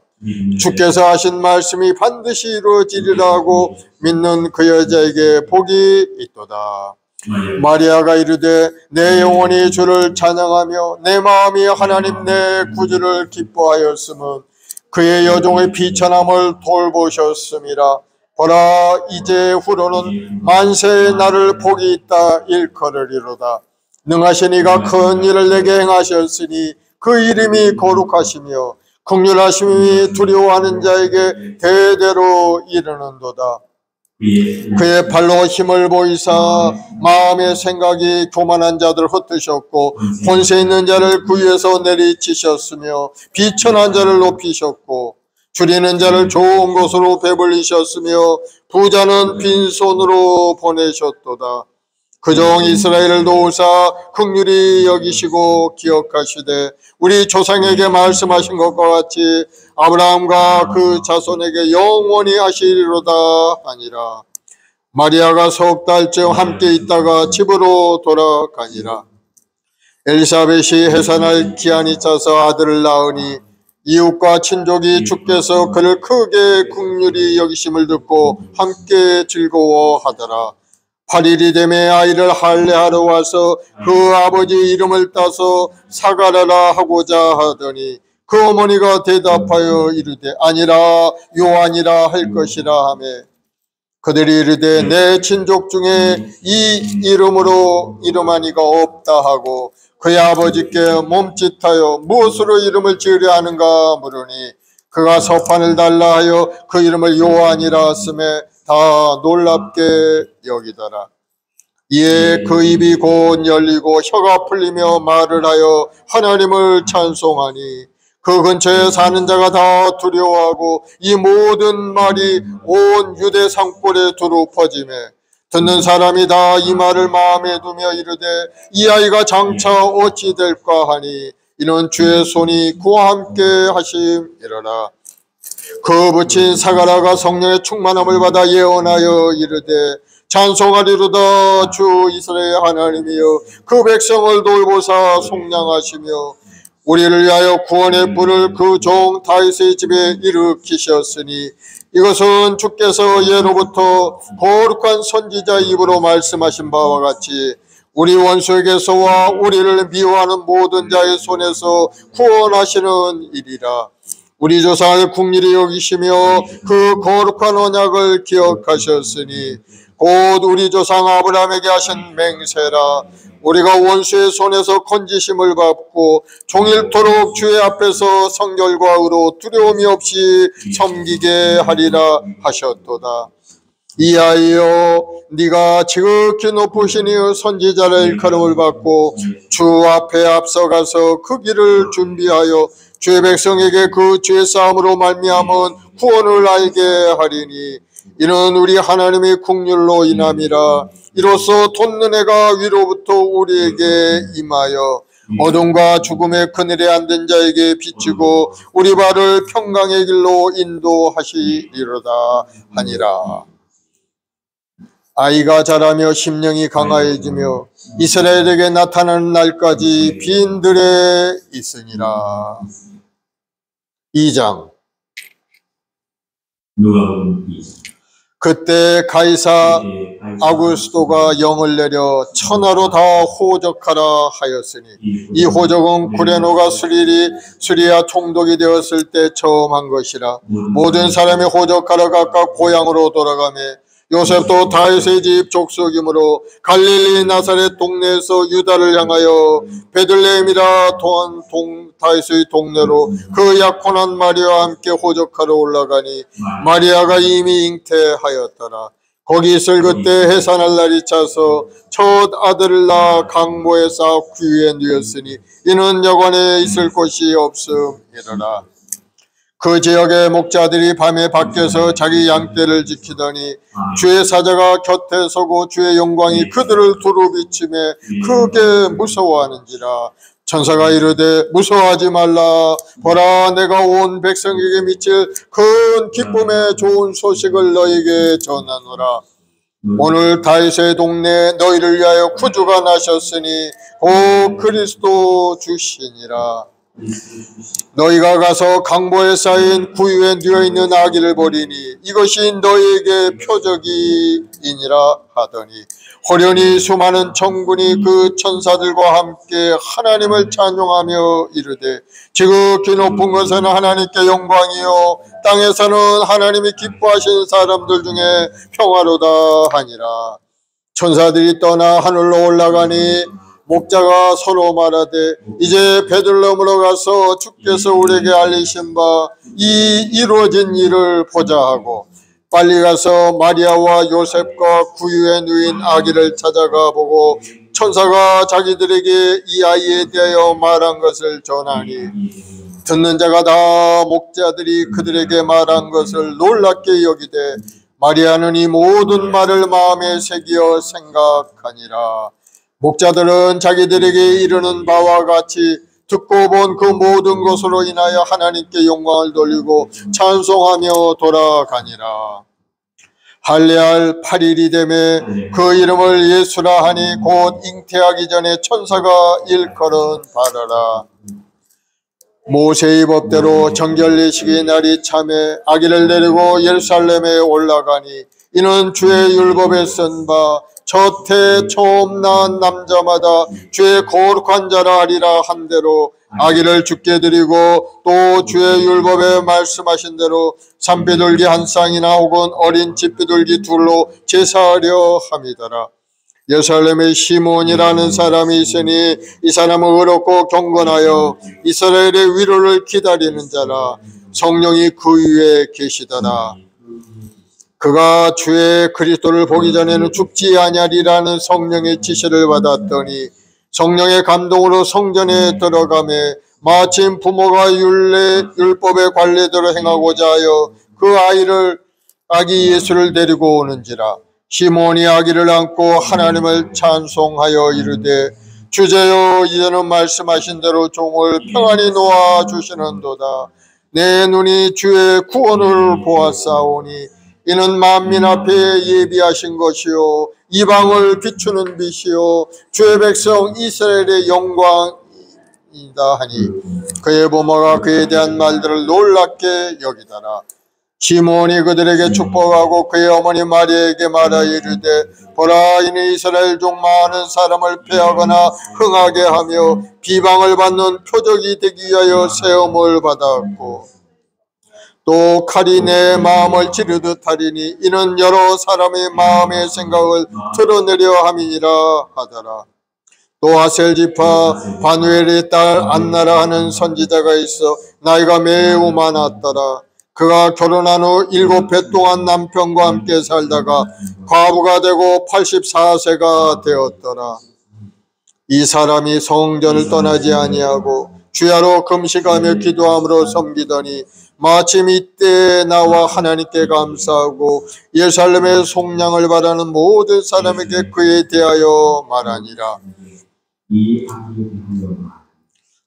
주께서 하신 말씀이 반드시 이루어지리라 하고 믿는 그 여자에게 복이 있도다. 마리아가 이르되 내 영혼이 주를 찬양하며 내 마음이 하나님 내 구주를 기뻐하였음은 그의 여종의 비천함을 돌보셨음이라. 보라, 이제 후로는 만세의 나를 복이 있다 일컬으리로다. 능하신 이가 큰 일을 내게 행하셨으니 그 이름이 거룩하시며 긍휼하심이 두려워하는 자에게 대대로 이르는도다. 그의 발로 힘을 보이사 마음의 생각이 교만한 자들을 흩으셨고 권세 있는 자를 구유에서 내리치셨으며 비천한 자를 높이셨고 줄이는 자를 좋은 곳으로 배불리셨으며 부자는 빈손으로 보내셨도다. 그 종 이스라엘을 도우사 긍휼히 여기시고 기억하시되 우리 조상에게 말씀하신 것과 같이 아브라함과 그 자손에게 영원히 하시리로다 하니라. 마리아가 석 달쯤 함께 있다가 집으로 돌아가니라. 엘리사벳이 해산할 기한이 차서 아들을 낳으니 이웃과 친족이 주께서 그를 크게 긍휼히 여기심을 듣고 함께 즐거워하더라. 8일이 되매 아이를 할례하러 와서 그 아버지 이름을 따서 사가랴라 하고자 하더니 그 어머니가 대답하여 이르되 아니라 요한이라 할 것이라 하며 그들이 이르되 내 친족 중에 이 이름으로 이름한 이가 없다 하고 그의 아버지께 몸짓하여 무엇으로 이름을 지으려 하는가 물으니 그가 서판을 달라 하여 그 이름을 요한이라 하심에 다 놀랍게 여기더라. 이에 그 입이 곧 열리고 혀가 풀리며 말을 하여 하나님을 찬송하니 그 근처에 사는 자가 다 두려워하고 이 모든 말이 온 유대 산골에 두루 퍼지매 듣는 사람이 다 이 말을 마음에 두며 이르되 이 아이가 장차 어찌 될까 하니 이는 주의 손이 그와 함께 하심이로라. 그 붙인 사가랴가 성령의 충만함을 받아 예언하여 이르되 찬송하리로다. 주 이스라엘 하나님이여 그 백성을 돌보사 속량하시며 우리를 위하여 구원의 불을 그 종 다윗의 집에 일으키셨으니 이것은 주께서 예로부터 거룩한 선지자 입으로 말씀하신 바와 같이 우리 원수에게서와 우리를 미워하는 모든 자의 손에서 구원하시는 일이라. 우리 조상을 긍휼히 여기시며 그 거룩한 언약을 기억하셨으니 곧 우리 조상 아브라함에게 하신 맹세라. 우리가 원수의 손에서 건지심을 받고 종일토록 주의 앞에서 성결과 의로 두려움이 없이 섬기게 하리라 하셨도다. 이하여 네가 지극히 높으신 이의 선지자를 일컬음을 받고 주 앞에 앞서가서 그 길을 준비하여 주의 백성에게 그 죄 싸움으로 말미암은 구원을 알게 하리니 이는 우리 하나님의 긍휼로 인함이라. 이로써 돋는 해가 위로부터 우리에게 임하여 어둠과 죽음의 그늘에 앉은 자에게 비치고 우리 발을 평강의 길로 인도하시리로다 하니라. 아이가 자라며 심령이 강하여지며 이스라엘에게 나타나는 날까지 빈들에 있으니라. 2장. 누가복음 2장. 그때 가이사 아구스도가 영을 내려 천하로 다 호적하라 하였으니 이 호적은 구레노가 수리아 총독이 되었을 때 처음 한 것이라. 모든 사람이 호적하러 각각 고향으로 돌아가며 요셉도 다윗의 집 족속이므로 갈릴리 나사렛 동네에서 유다를 향하여 베들레헴이라 또한 다윗의 동네로 그 약혼한 마리아와 함께 호적하러 올라가니 마리아가 이미 잉태하였더라. 거기 있을 그때 해산할 날이 차서 첫 아들을 낳아 강보에 쌓아 구유에 누였으니 이는 여관에 있을 곳이 없음이러라. 그 지역의 목자들이 밤에 밖에서 자기 양떼를 지키더니 주의 사자가 곁에 서고 주의 영광이 그들을 두루 비치매 크게 무서워하는지라. 천사가 이르되 무서워하지 말라. 보라, 내가 온 백성에게 미칠 큰 기쁨의 좋은 소식을 너에게 전하노라. 오늘 다윗의 동네에 너희를 위하여 구주가 나셨으니 곧 그리스도 주시니라. 너희가 가서 강보에 쌓인 구유에 누워있는 아기를 보리니 이것이 너희에게 표적이니라 하더니 호련히 수많은 천군이 그 천사들과 함께 하나님을 찬송하며 이르되 지극히 높은 것은 하나님께 영광이요 땅에서는 하나님이 기뻐하신 사람들 중에 평화로다 하니라. 천사들이 떠나 하늘로 올라가니 목자가 서로 말하되 이제 베들레헴으로 가서 주께서 우리에게 알리신 바 이 이루어진 일을 보자 하고 빨리 가서 마리아와 요셉과 구유에 누인 아기를 찾아가 보고 천사가 자기들에게 이 아이에 대하여 말한 것을 전하니 듣는 자가 다 목자들이 그들에게 말한 것을 놀랍게 여기되 마리아는 이 모든 말을 마음에 새기어 생각하니라. 목자들은 자기들에게 이르는 바와 같이 듣고 본 그 모든 것으로 인하여 하나님께 영광을 돌리고 찬송하며 돌아가니라. 할례할 8일이 되매 그 이름을 예수라 하니 곧 잉태하기 전에 천사가 일컬은 바라라. 모세의 법대로 정결례식의 날이 참에 아기를 데리고 예루살렘에 올라가니 이는 주의 율법에 쓴 바 첫해 처음 낳은 남자마다 주의 거룩한 자라 하리라 한 대로 아기를 주께 드리고 또 주의 율법에 말씀하신 대로 산비둘기 한 쌍이나 혹은 어린 집비둘기 둘로 제사하려 함이더라. 예루살렘에 시몬이라는 사람이 있으니 이 사람은 의롭고 경건하여 이스라엘의 위로를 기다리는 자라. 성령이 그 위에 계시더라. 그가 주의 그리스도를 보기 전에는 죽지 아니하리라는 성령의 지시를 받았더니 성령의 감동으로 성전에 들어가매 마침 부모가 율법의 관례대로 행하고자 하여 그 아기 예수를 데리고 오는지라. 시몬이 아기를 안고 하나님을 찬송하여 이르되 주제여 이제는 말씀하신 대로 종을 평안히 놓아 주시는도다. 내 눈이 주의 구원을 보았사오니 이는 만민 앞에 예비하신 것이요 이방을 비추는 빛이요 주의 백성 이스라엘의 영광이다 하니 그의 부모가 그에 대한 말들을 놀랍게 여기더라. 시몬이 그들에게 축복하고 그의 어머니 마리아에게 말하여 이르되 보라, 이는 이스라엘 중 많은 사람을 패하거나 흥하게 하며 비방을 받는 표적이 되기 위하여 세움을 받았고 또 칼이 내 마음을 찌르듯 하리니 이는 여러 사람의 마음의 생각을 드러내려 함이니라 하더라. 또 아셀 지파 바누엘의 딸 안나라 하는 선지자가 있어 나이가 매우 많았더라. 그가 결혼한 후 7해 동안 남편과 함께 살다가 과부가 되고 84세가 되었더라. 이 사람이 성전을 떠나지 아니하고 주야로 금식하며 기도함으로 섬기더니 마침 이때 나와 하나님께 감사하고 예루살렘의 속량을 바라는 모든 사람에게 그에 대하여 말하니라.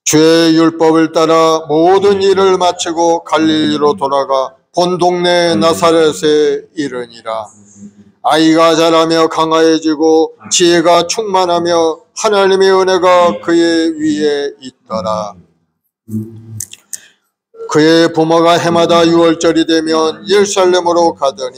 주의 율법을 따라 모든 일을 마치고 갈릴리로 돌아가 본 동네 나사렛에 이르니라. 아이가 자라며 강화해지고 지혜가 충만하며 하나님의 은혜가 그의 위에 있더라. 그의 부모가 해마다 6월절이 되면 예루살렘으로 가더니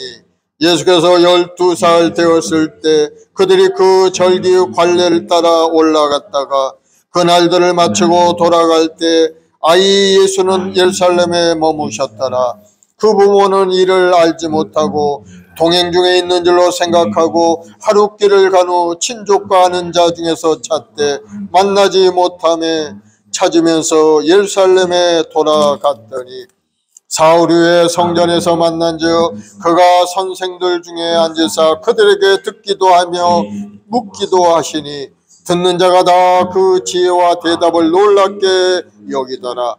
예수께서 12살 되었을 때 그들이 그 절기의 관례를 따라 올라갔다가 그날들을 마치고 돌아갈 때 아이 예수는 예루살렘에 머무셨더라. 그 부모는 이를 알지 못하고 동행 중에 있는 줄로 생각하고 하룻길을 간 후 친족과 아는 자 중에서 찾되 만나지 못하며 찾으면서 예루살렘에 돌아갔더니 사흘 후에 성전에서 만난즉 그가 선생들 중에 앉으사 그들에게 듣기도 하며 묻기도 하시니 듣는 자가 다 그 지혜와 대답을 놀랍게 여기더라.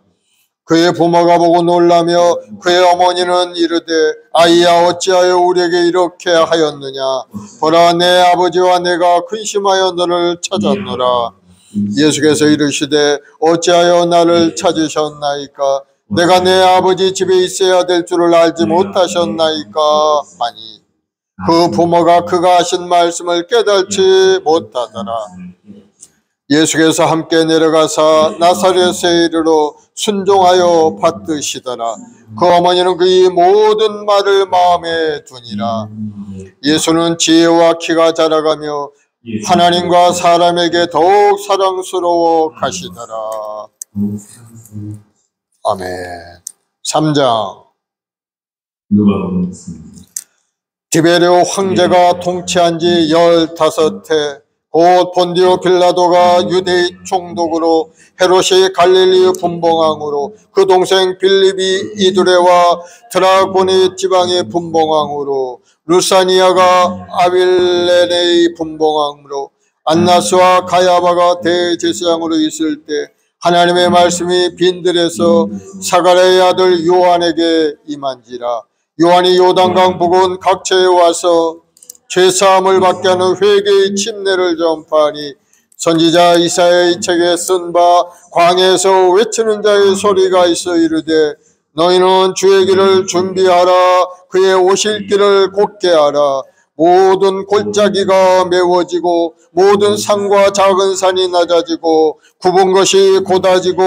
그의 부모가 보고 놀라며 그의 어머니는 이르되 아이야 어찌하여 우리에게 이렇게 하였느냐. 보라 내 아버지와 내가 근심하여 너를 찾았노라. 예수께서 이르시되 어찌하여 나를 찾으셨나이까. 내가 내 아버지 집에 있어야 될 줄을 알지 못하셨나이까 하니 그 부모가 그가 하신 말씀을 깨닫지 못하더라. 예수께서 함께 내려가사 나사렛에 이르러 순종하여 받드시더라. 그 어머니는 그의 모든 말을 마음에 두니라. 예수는 지혜와 키가 자라가며 하나님과 사람에게 더욱 사랑스러워 가시더라. 아멘. 3장. 디베르 황제가 통치한 지 15해 곧 본디오 빌라도가 유대의 총독으로 헤롯이 갈릴리 분봉왕으로 그 동생 빌립이 이두레와 드라고니 지방의 분봉왕으로 루사니아가 아빌레네의 분봉왕으로 안나스와 가야바가 대제사장으로 있을 때 하나님의 말씀이 빈들에서 사가랴의 아들 요한에게 임한지라. 요한이 요단강 부근 각처에 와서 죄사함을 받게 하는 회개의 침례를 전파하니 선지자 이사야의 책에 쓴 바 광야에서 외치는 자의 소리가 있어 이르되 너희는 주의 길을 준비하라. 그의 오실 길을 곧게 하라. 모든 골짜기가 메워지고 모든 산과 작은 산이 낮아지고 굽은 것이 곧아지고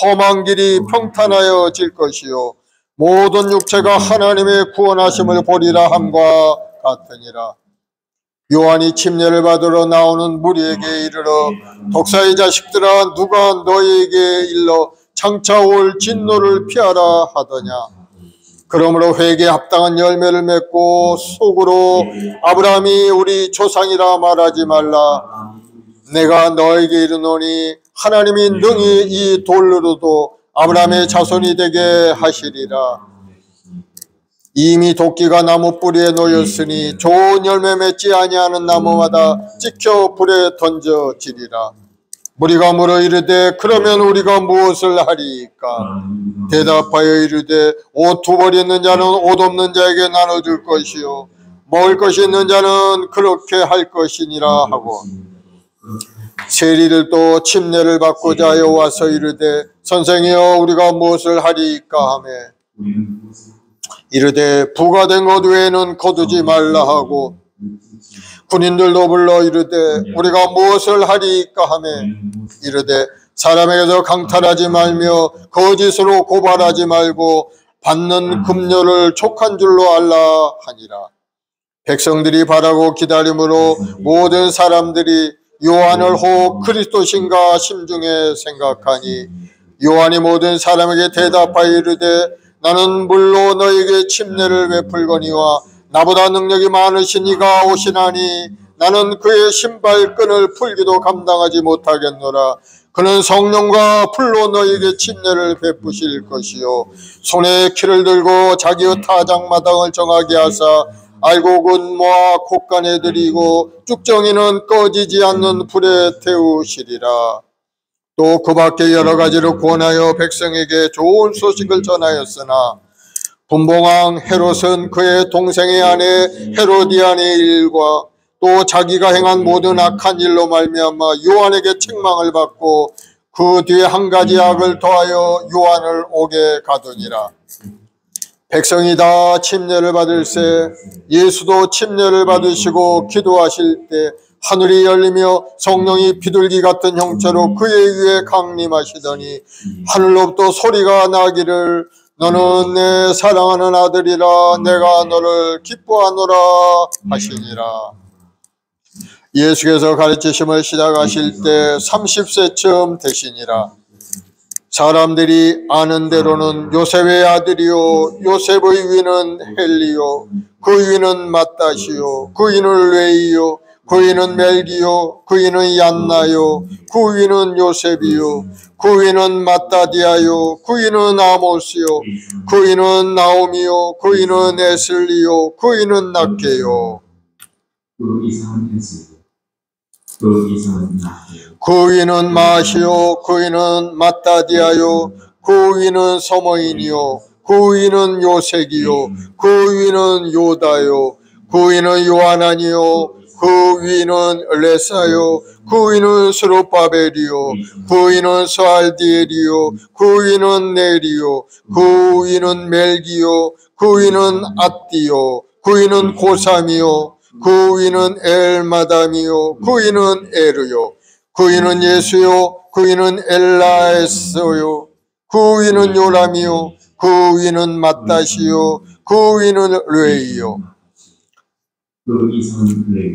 험한 길이 평탄하여질 것이요 모든 육체가 하나님의 구원하심을 보리라 함과 같으니라. 요한이 침례를 받으러 나오는 무리에게 이르러 독사의 자식들아 누가 너희에게 일러 장차 올 진노를 피하라 하더냐. 그러므로 회개에 합당한 열매를 맺고 속으로 아브라함이 우리 조상이라 말하지 말라. 내가 너에게 이르노니 하나님이 능히 이 돌로도 아브라함의 자손이 되게 하시리라. 이미 도끼가 나무 뿌리에 놓였으니 좋은 열매 맺지 아니하는 나무마다 찍혀 불에 던져지리라. 무리가 물어 이르되 그러면 우리가 무엇을 하리이까. 대답하여 이르되 옷 두 벌 있는 자는 옷 없는 자에게 나눠줄 것이요 먹을 것이 있는 자는 그렇게 할 것이니라 하고 세리들도 침례를 받고자 하여 와서 이르되 선생이여 우리가 무엇을 하리이까 하매 이르되 부과된 것 외에는 거두지 말라 하고 군인들도 불러 이르되 우리가 무엇을 하리이까 하매 이르되 사람에게서 강탈하지 말며 거짓으로 고발하지 말고 받는 급료를 촉한 줄로 알라 하니라. 백성들이 바라고 기다림으로 모든 사람들이 요한을 혹 그리스도신가 심중에 생각하니 요한이 모든 사람에게 대답하여 이르되 나는 물로 너에게 침례를 베풀거니와 나보다 능력이 많으신 이가 오시나니 나는 그의 신발끈을 풀기도 감당하지 못하겠노라. 그는 성령과 불로 너에게 침례를 베푸실 것이요 손에 키를 들고 자기의 타작마당을 정하게 하사 알곡은 모아 콧간에 들이고 쭉정이는 꺼지지 않는 불에 태우시리라. 또 그 밖에 여러 가지로 권하여 백성에게 좋은 소식을 전하였으나 분봉왕 헤롯은 그의 동생의 아내 헤로디안의 일과 또 자기가 행한 모든 악한 일로 말미암아 요한에게 책망을 받고 그 뒤에 한 가지 악을 더하여 요한을 옥에 가두니라. 백성이 다 침례를 받을새 예수도 침례를 받으시고 기도하실 때 하늘이 열리며 성령이 비둘기 같은 형체로 그의 위에 강림하시더니 하늘로부터 소리가 나기를 너는 내 사랑하는 아들이라 내가 너를 기뻐하노라 하시니라. 예수께서 가르치심을 시작하실 때 30세쯤 되시니라. 사람들이 아는 대로는 요셉의 아들이요 요셉의 위는 헬리요 그 위는 마따시요 그 위는 레이요 그 위는 멜기요, 그 위는 얀나요, 그 위는 요셉이요, 그 위는 마따디아요, 그 위는 아모스요, 그 위는 나오미요, 그 위는 에슬리요, 그 위는 낙게요. 그 위는 마시요, 그 위는 마따디아요, 그 위는 서머인이요, 그 위는 요색이요, 그 위는 요다요, 그 위는 요하나니요, 그 위는 레사요, 그 위는 스룹바벨이요, 그 위는 스알디엘이요, 그 위는 네리요, 그 위는 멜기요, 그 위는 앗디요, 그 위는 고삼이요, 그 위는 엘마담이요, 그 위는 에르요, 그 위는 예수요, 그 위는 엘라에스요, 그 위는 요람이요, 그 위는 마따시요, 그 위는 뢰이요,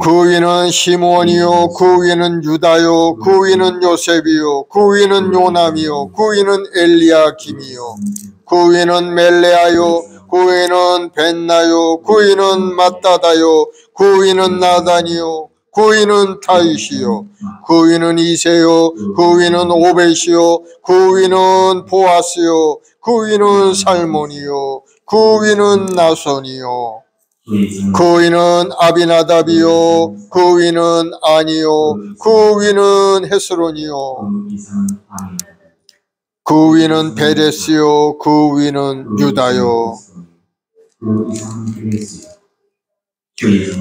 그 위는 시므온이요, 그 위는 유다요, 그 위는 요셉이요, 그 위는 요남이요, 그 위는 엘리야김이요, 그 위는 멜레아요, 그 위는 벤나요, 그 위는 마따다요, 그 위는 나단이요, 그 위는 다윗이요, 그 위는 이세요, 그 위는 오벳이요, 그 위는 보아스요, 그 위는 살몬이요, 그 위는 나손이요, 그 위는 아비나답이요, 그 위는 아니요, 그 위는 헤스론이요, 그 위는 베레스요, 그 위는 유다요,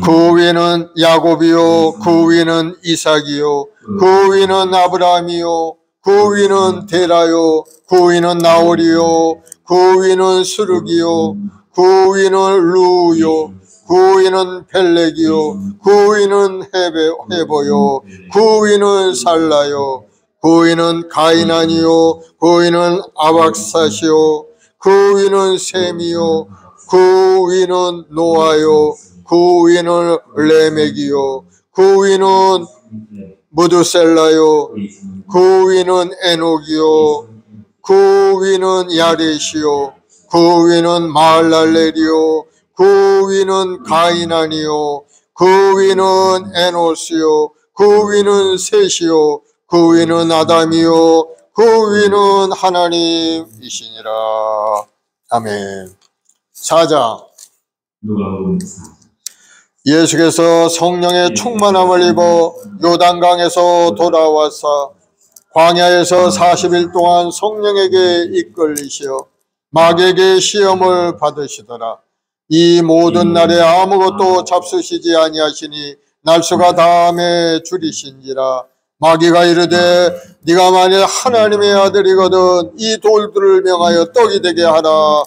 그 위는 야곱이요, 그 위는 이삭이요, 그 위는 아브라함이요, 그 위는 데라요, 그 위는 나홀이요, 그 위는 스룹이요, 그 위는 루요, 그 위는 펠렉이요, 그 위는 헤보요, 그 위는 살라요, 그 위는 가이난이요, 그 위는 아박사시요, 그 위는 셈이요, 그 위는 노아요, 그 위는 레멕이요, 그 위는 무드셀라요, 그 위는 에녹이요, 그 위는 야렛이요, 그 위는 마할랄렐이요, 그 위는 가이난이요, 그 위는 에노스요, 그 위는 셋이요, 그 위는 아담이요, 그 위는 하나님이시니라. 아멘. 4장. 예수께서 성령의 충만함을 입어 요단강에서 돌아와사 광야에서 40일 동안 성령에게 이끌리시어 마귀에게 시험을 받으시더라. 이 모든 날에 아무것도 잡수시지 아니하시니 날수가 다함에 줄이신지라. 마귀가 이르되 네가 만일 하나님의 아들이거든 이 돌들을 명하여 떡이 되게 하라.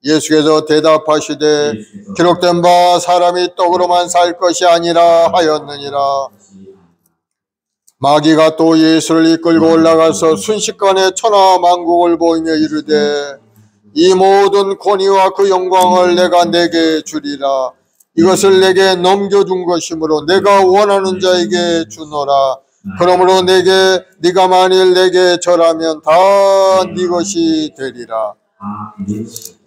예수께서 대답하시되 기록된 바 사람이 떡으로만 살 것이 아니라 하였느니라. 마귀가 또 예수를 이끌고 올라가서 순식간에 천하 만국을 보이며 이르되 이 모든 권위와 그 영광을 내가 네게 주리라. 이것을 내게 넘겨준 것이므로 내가 원하는 자에게 주노라. 그러므로 네가 만일 내게 절하면 다 네 것이 되리라.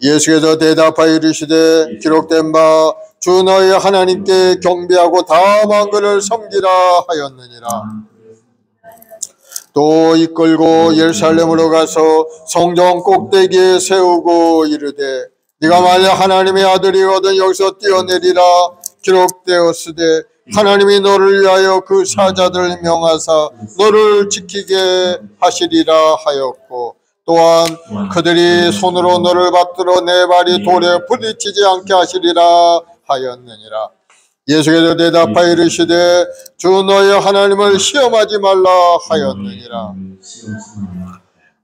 예수께서 대답하여 이르시되 기록된 바 주 너희 하나님께 경배하고 다만 그를 섬기라 하였느니라. 또 이끌고 예루살렘으로 가서 성전 꼭대기에 세우고 이르되 네가 만일 하나님의 아들이거든 여기서 뛰어내리라. 기록되었으되 하나님이 너를 위하여 그 사자들을 명하사 너를 지키게 하시리라 하였고 또한 그들이 손으로 너를 받들어 내 발이 돌에 부딪히지 않게 하시리라 하였느니라. 예수께서 대답하여 이르시되 주 너희 하나님을 시험하지 말라 하였느니라.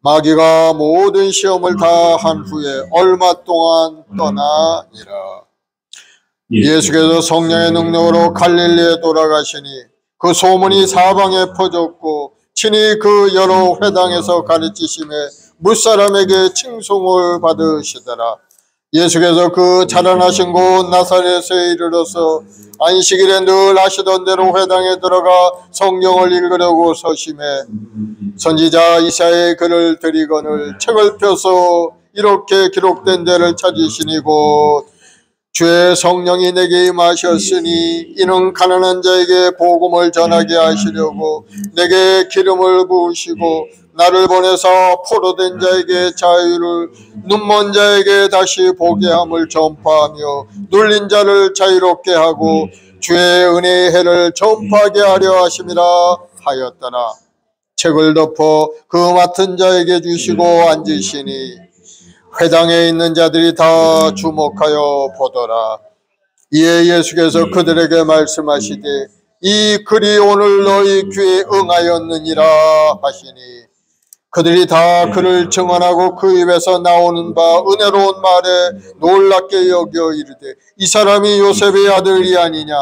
마귀가 모든 시험을 다 한 후에 얼마 동안 떠나니라. 예수께서 성령의 능력으로 갈릴리에 돌아가시니 그 소문이 사방에 퍼졌고 친히 그 여러 회당에서 가르치심에 무사람에게 칭송을 받으시더라. 예수께서 그 자라나신 곳 나사렛에 이르러서 안식일에 늘 하시던 대로 회당에 들어가 성경을 읽으려고 서심해 선지자 이사야의 글을 들이거늘 책을 펴서 이렇게 기록된 데를 찾으시니 곧 주의 성령이 내게 임하셨으니 이는 가난한 자에게 복음을 전하게 하시려고 내게 기름을 부으시고 나를 보내서 포로된 자에게 자유를, 눈먼 자에게 다시 보게 함을 전파하며 눌린 자를 자유롭게 하고 주의 은혜의 해를 전파하게 하려 하심이라 하였더라. 책을 덮어 그 맡은 자에게 주시고 앉으시니 회당에 있는 자들이 다 주목하여 보더라. 이에 예수께서 그들에게 말씀하시되 이 글이 오늘 너희 귀에 응하였느니라 하시니 그들이 다 그를 증언하고 그 입에서 나오는 바 은혜로운 말에 놀랍게 여겨 이르되 이 사람이 요셉의 아들이 아니냐.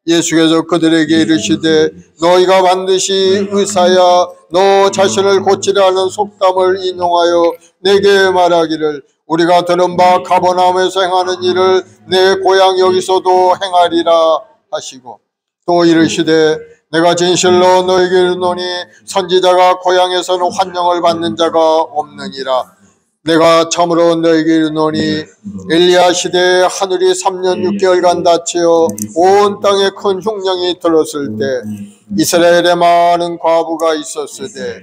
예수께서 그들에게 이르시되 너희가 반드시 의사야 너 자신을 고치려 하는 속담을 인용하여 내게 말하기를 우리가 들은 바 가버나움에서 행하는 일을 내 고향 여기서도 행하리라 하시고 또 이르시되 내가 진실로 너희에게 이르노니 선지자가 고향에서는 환영을 받는 자가 없느니라. 내가 참으로 너희에게 이르노니 엘리야 시대에 하늘이 3년 6개월간 닫히어 온 땅에 큰 흉령이 들었을 때 이스라엘에 많은 과부가 있었으되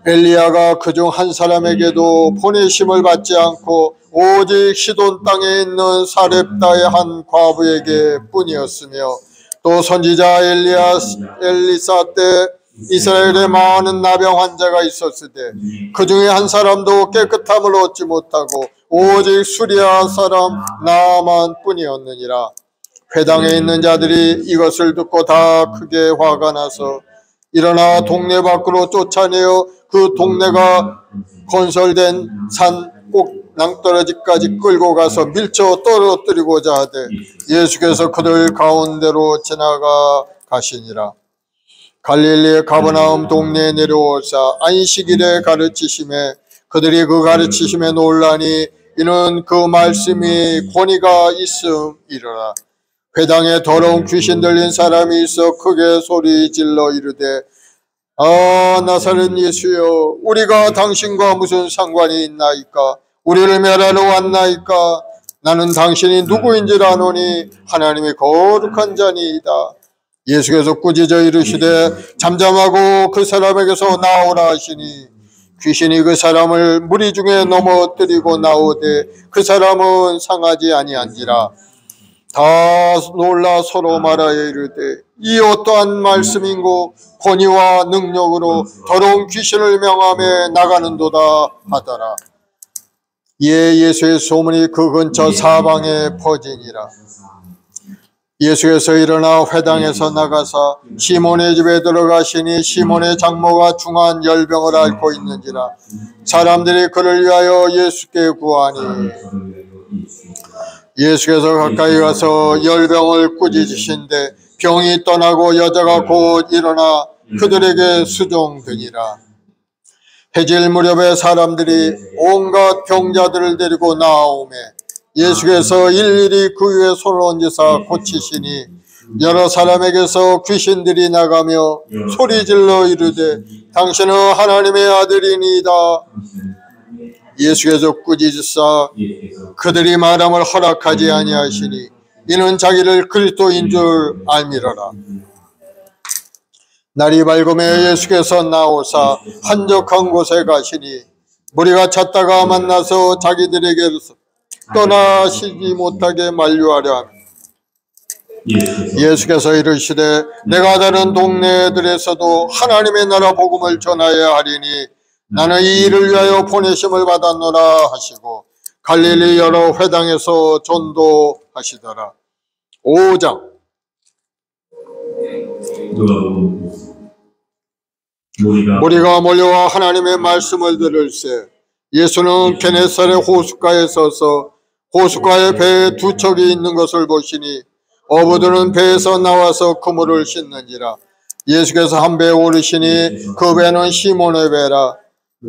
엘리야가 그중 한 사람에게도 보내심을 받지 않고 오직 시돈 땅에 있는 사렙다의 한 과부에게 뿐이었으며 또 선지자 엘리사 때 이스라엘에 많은 나병 환자가 있었으되 그 중에 한 사람도 깨끗함을 얻지 못하고 오직 수리아 사람 나만 뿐이었느니라. 회당에 있는 자들이 이것을 듣고 다 크게 화가 나서 일어나 동네 밖으로 쫓아내어 그 동네가 건설된 산 꼭 낭떠러지까지 끌고 가서 밀쳐 떨어뜨리고자 하되 예수께서 그들 가운데로 지나가 가시니라. 갈릴리의 가버나움 동네에 내려오사 안식일에 가르치심에 그들이 그 가르치심에 놀라니 이는 그 말씀이 권위가 있음이로라. 회당에 더러운 귀신 들린 사람이 있어 크게 소리 질러 이르되 아 나사렛 예수여 우리가 당신과 무슨 상관이 있나이까. 우리를 멸하러 왔나이까. 나는 당신이 누구인지를 아노니 하나님의 거룩한 자니이다. 예수께서 꾸짖어 이르시되 잠잠하고 그 사람에게서 나오라 하시니 귀신이 그 사람을 무리 중에 넘어뜨리고 나오되 그 사람은 상하지 아니한지라. 다 놀라 서로 말하여 이르되 이 어떠한 말씀인고 권위와 능력으로 더러운 귀신을 명하며 나가는도다 하더라. 이에 예수의 소문이 그 근처 사방에 퍼지니라. 예수께서 일어나 회당에서 나가사 시몬의 집에 들어가시니 시몬의 장모가 중한 열병을 앓고 있는지라. 사람들이 그를 위하여 예수께 구하니 예수께서 가까이 가서 열병을 꾸짖으신데 병이 떠나고 여자가 곧 일어나 그들에게 수종되니라. 해질 무렵에 사람들이 온갖 병자들을 데리고 나오매 예수께서 일일이 그 위에 손을 얹으사 고치시니 여러 사람에게서 귀신들이 나가며 소리질러 이르되 당신은 하나님의 아들이니이다. 예수께서 꾸짖으사 그들이 말함을 허락하지 아니하시니 이는 자기를 그리스도인 줄 알미러라. 날이 밝음에 예수께서 나오사 한적한 곳에 가시니 무리가 찾다가 만나서 자기들에게서 떠나시지 못하게 만류하려 하며 예수께서 이르시되 내가 다른 동네들에서도 하나님의 나라 복음을 전하여야 하리니 나는 이 일을 위하여 보내심을 받았노라 하시고 갈릴리 여러 회당에서 전도하시더라. 5장 무리가 몰려와 하나님의 말씀을 들을세 예수는 게네사렛 호숫가에 서서 호숫가에 배 두 척이 있는 것을 보시니 어부들은 배에서 나와서 그물을 씻는지라. 예수께서 한 배에 오르시니 그 배는 시몬의 배라.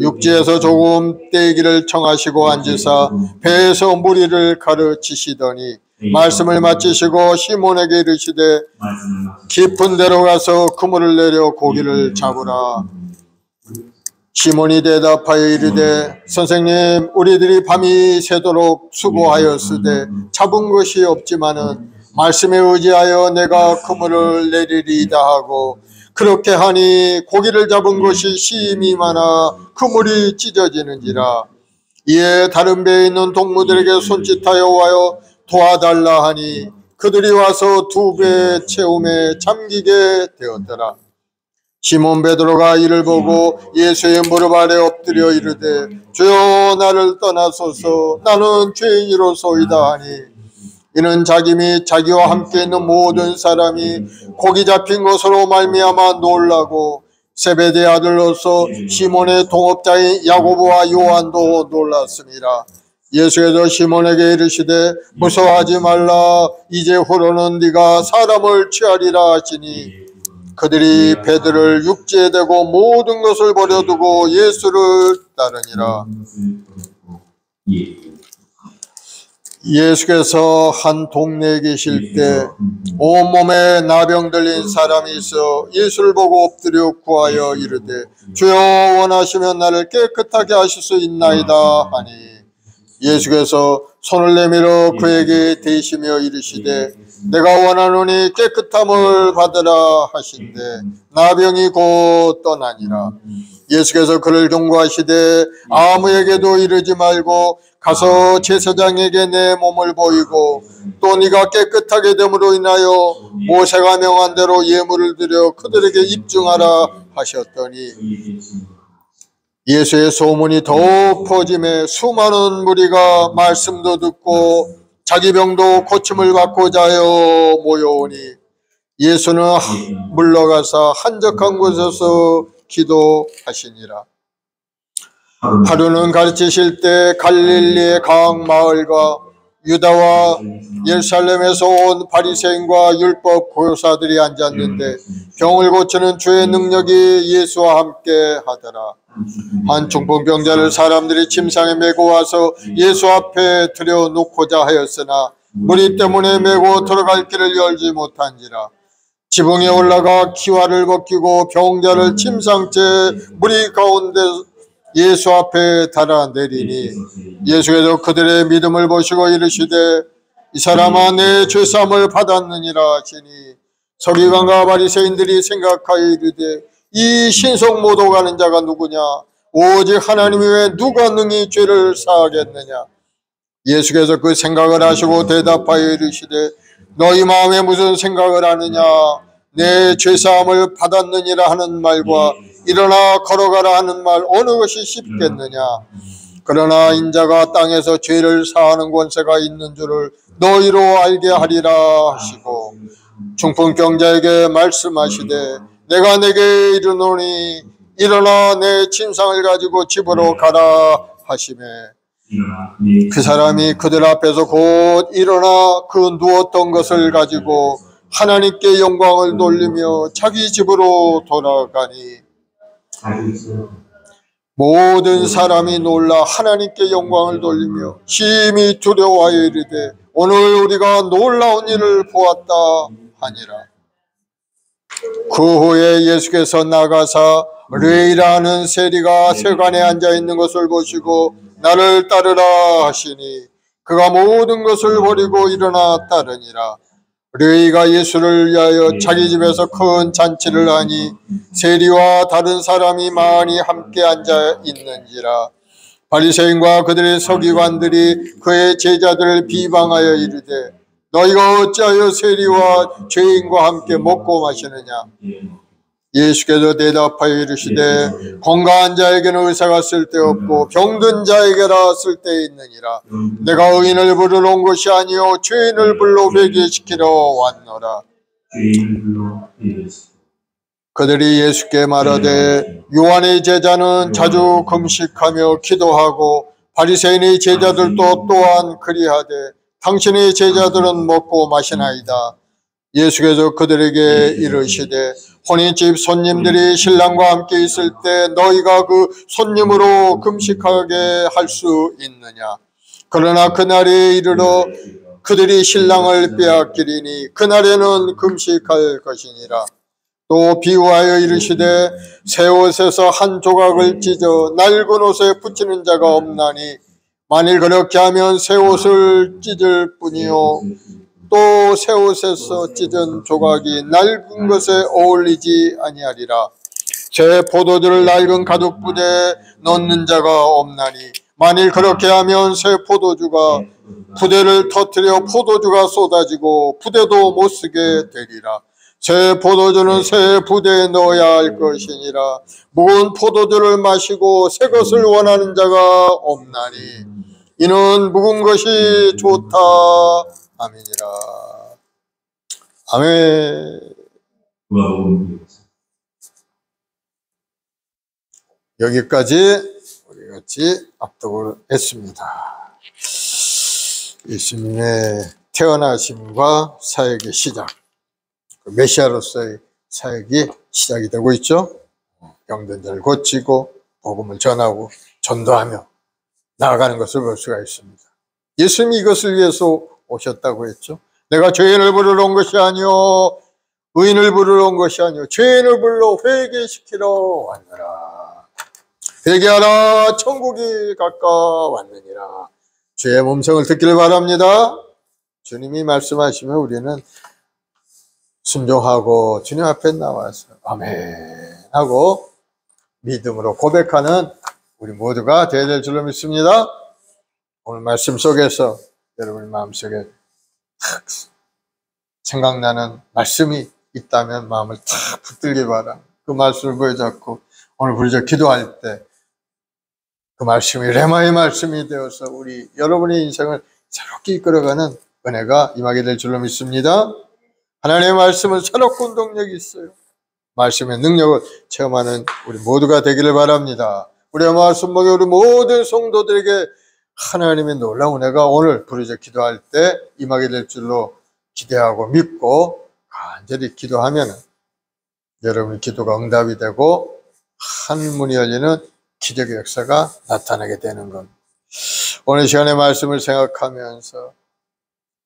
육지에서 조금 떼기를 청하시고 앉으사 배에서 무리를 가르치시더니 말씀을 마치시고 시몬에게 이르시되 깊은 데로 가서 그물을 내려 고기를 잡으라. 시몬이 대답하여 이르되 선생님, 우리들이 밤이 새도록 수고하였으되 잡은 것이 없지만은 말씀에 의지하여 내가 그물을 내리리이다 하고, 그렇게 하니 고기를 잡은 것이 심히 많아 그물이 찢어지는지라. 이에 다른 배에 있는 동무들에게 손짓하여 와여 도와달라 하니 그들이 와서 2배 채움에 잠기게 되었더라. 시몬 베드로가 이를 보고 예수의 무릎 아래 엎드려 이르되 주여, 나를 떠나소서, 나는 죄인이로소이다 하니, 이는 자기 및 자기와 함께 있는 모든 사람이 고기 잡힌 것으로 말미암아 놀라고 세베대 아들로서 시몬의 동업자인 야고보와 요한도 놀랐습니다. 예수께서 시몬에게 이르시되 무서워하지 말라, 이제후로는 네가 사람을 취하리라 하시니, 그들이 배들을 육지에 대고 모든 것을 버려두고 예수를 따르니라. 예수께서 한 동네에 계실 때 온몸에 나병 들린 사람이 있어 예수를 보고 엎드려 구하여 이르되 주여, 원하시면 나를 깨끗하게 하실 수 있나이다 하니, 예수께서 손을 내밀어 그에게 대시며 이르시되 내가 원하노니 깨끗함을 받으라 하신대 나병이 곧 떠나니라. 예수께서 그를 경고하시되 아무에게도 이르지 말고 가서 제사장에게 내 몸을 보이고 또 네가 깨끗하게 됨으로 인하여 모세가 명한 대로 예물을 드려 그들에게 입증하라 하셨더니, 예수의 소문이 더욱 퍼짐에 수많은 무리가 말씀도 듣고 자기 병도 고침을 받고자 하여 모여오니, 예수는 물러가서 한적한 곳에서 기도하시니라. 하루는 가르치실 때 갈릴리의 각 마을과 유다와 예루살렘에서 온 바리새인과 율법 교사들이 앉았는데 병을 고치는 주의 능력이 예수와 함께 하더라. 한 중풍병자를 사람들이 침상에 메고 와서 예수 앞에 들여놓고자 하였으나 무리 때문에 메고 들어갈 길을 열지 못한지라. 지붕에 올라가 키와를 벗기고 병자를 침상째 무리 가운데 예수 앞에 달아내리니, 예수께서 그들의 믿음을 보시고 이르시되 이 사람아, 내 죄사함을 받았느니라 하시니, 서기관과 바리새인들이 생각하여 이르되 이 신성 모독하는 자가 누구냐? 오직 하나님 외에 누가 능히 죄를 사하겠느냐? 예수께서 그 생각을 하시고 대답하여 이르시되 너희 마음에 무슨 생각을 하느냐? 내 죄사함을 받았느니라 하는 말과 일어나 걸어가라 하는 말 어느 것이 쉽겠느냐? 그러나 인자가 땅에서 죄를 사하는 권세가 있는 줄을 너희로 알게 하리라 하시고, 중풍병자에게 말씀하시되 내가 내게 이르노니 일어나 내 침상을 가지고 집으로 가라 하시매, 그 사람이 그들 앞에서 곧 일어나 그 누웠던 것을 가지고 하나님께 영광을 돌리며 자기 집으로 돌아가니, 모든 사람이 놀라 하나님께 영광을 돌리며 심히 두려워하여 이르되 오늘 우리가 놀라운 일을 보았다 하니라. 그 후에 예수께서 나가사 르이라는 세리가 세관에 앉아있는 것을 보시고 나를 따르라 하시니 그가 모든 것을 버리고 일어나 따르니라. 르이가 예수를 위하여 자기 집에서 큰 잔치를 하니 세리와 다른 사람이 많이 함께 앉아 있는지라. 바리새인과 그들의 서기관들이 그의 제자들을 비방하여 이르되 너희가 어찌하여 세리와 죄인과 함께 먹고 마시느냐? 예수께서 대답하여 이르시되 건강한 자에게는 의사가 쓸데없고 병든 자에게라 쓸데있느니라. 내가 의인을 부르러 온 것이 아니요 죄인을 불러 회개시키러 왔노라. 그들이 예수께 말하되 요한의 제자는 자주 금식하며 기도하고 바리새인의 제자들도 또한 그리하되 당신의 제자들은 먹고 마시나이다. 예수께서 그들에게 이르시되 혼인집 손님들이 신랑과 함께 있을 때 너희가 그 손님으로 금식하게 할 수 있느냐? 그러나 그날에 이르러 그들이 신랑을 빼앗기리니 그날에는 금식할 것이니라. 또 비유하여 이르시되 새 옷에서 한 조각을 찢어 낡은 옷에 붙이는 자가 없나니 만일 그렇게 하면 새 옷을 찢을 뿐이요 또 새 옷에서 찢은 조각이 낡은 것에 어울리지 아니하리라. 새 포도주를 낡은 가죽부대에 넣는 자가 없나니 만일 그렇게 하면 새 포도주가 부대를 터뜨려 포도주가 쏟아지고 부대도 못 쓰게 되리라. 새 포도주는 새 부대에 넣어야 할 것이니라. 묵은 포도주를 마시고 새 것을 원하는 자가 없나니 이는 묵은 것이 좋다. 아멘이라. 아멘. 여기까지 우리 같이 압독을 했습니다. 예수님의 태어나심과 사역의 시작, 메시아로서의 사역이 시작이 되고 있죠. 병든 자를 고치고 복음을 전하고 전도하며 나아가는 것을 볼 수가 있습니다. 예수님이 이것을 위해서 오셨다고 했죠. 내가 죄인을 부르러 온 것이 아니요 의인을 부르러 온 것이 아니요 죄인을 불러 회개시키러 왔느라. 회개하라 천국이 가까웠느니라. 주의 음성을 듣기를 바랍니다. 주님이 말씀하시면 우리는 순종하고 주님 앞에 나와서 아멘 하고 믿음으로 고백하는 우리 모두가 되어야 될 줄로 믿습니다. 오늘 말씀 속에서 여러분 마음속에 탁 생각나는 말씀이 있다면 마음을 탁 붙들기 바랍니다. 그 말씀을 보여잡고 오늘 부르짖어 기도할 때 그 말씀이 레마의 말씀이 되어서 우리 여러분의 인생을 새롭게 이끌어가는 은혜가 임하게 될 줄로 믿습니다. 하나님의 말씀은 새롭고 운동력이 있어요. 말씀의 능력을 체험하는 우리 모두가 되기를 바랍니다. 우리의 말씀 목에 우리 모든 성도들에게 하나님의 놀라운 은혜가 오늘 부르짖어 기도할 때 임하게 될 줄로 기대하고 믿고 간절히 기도하면 여러분의 기도가 응답이 되고 하늘문이 열리는 기적의 역사가 나타나게 되는 것. 오늘 시간의 말씀을 생각하면서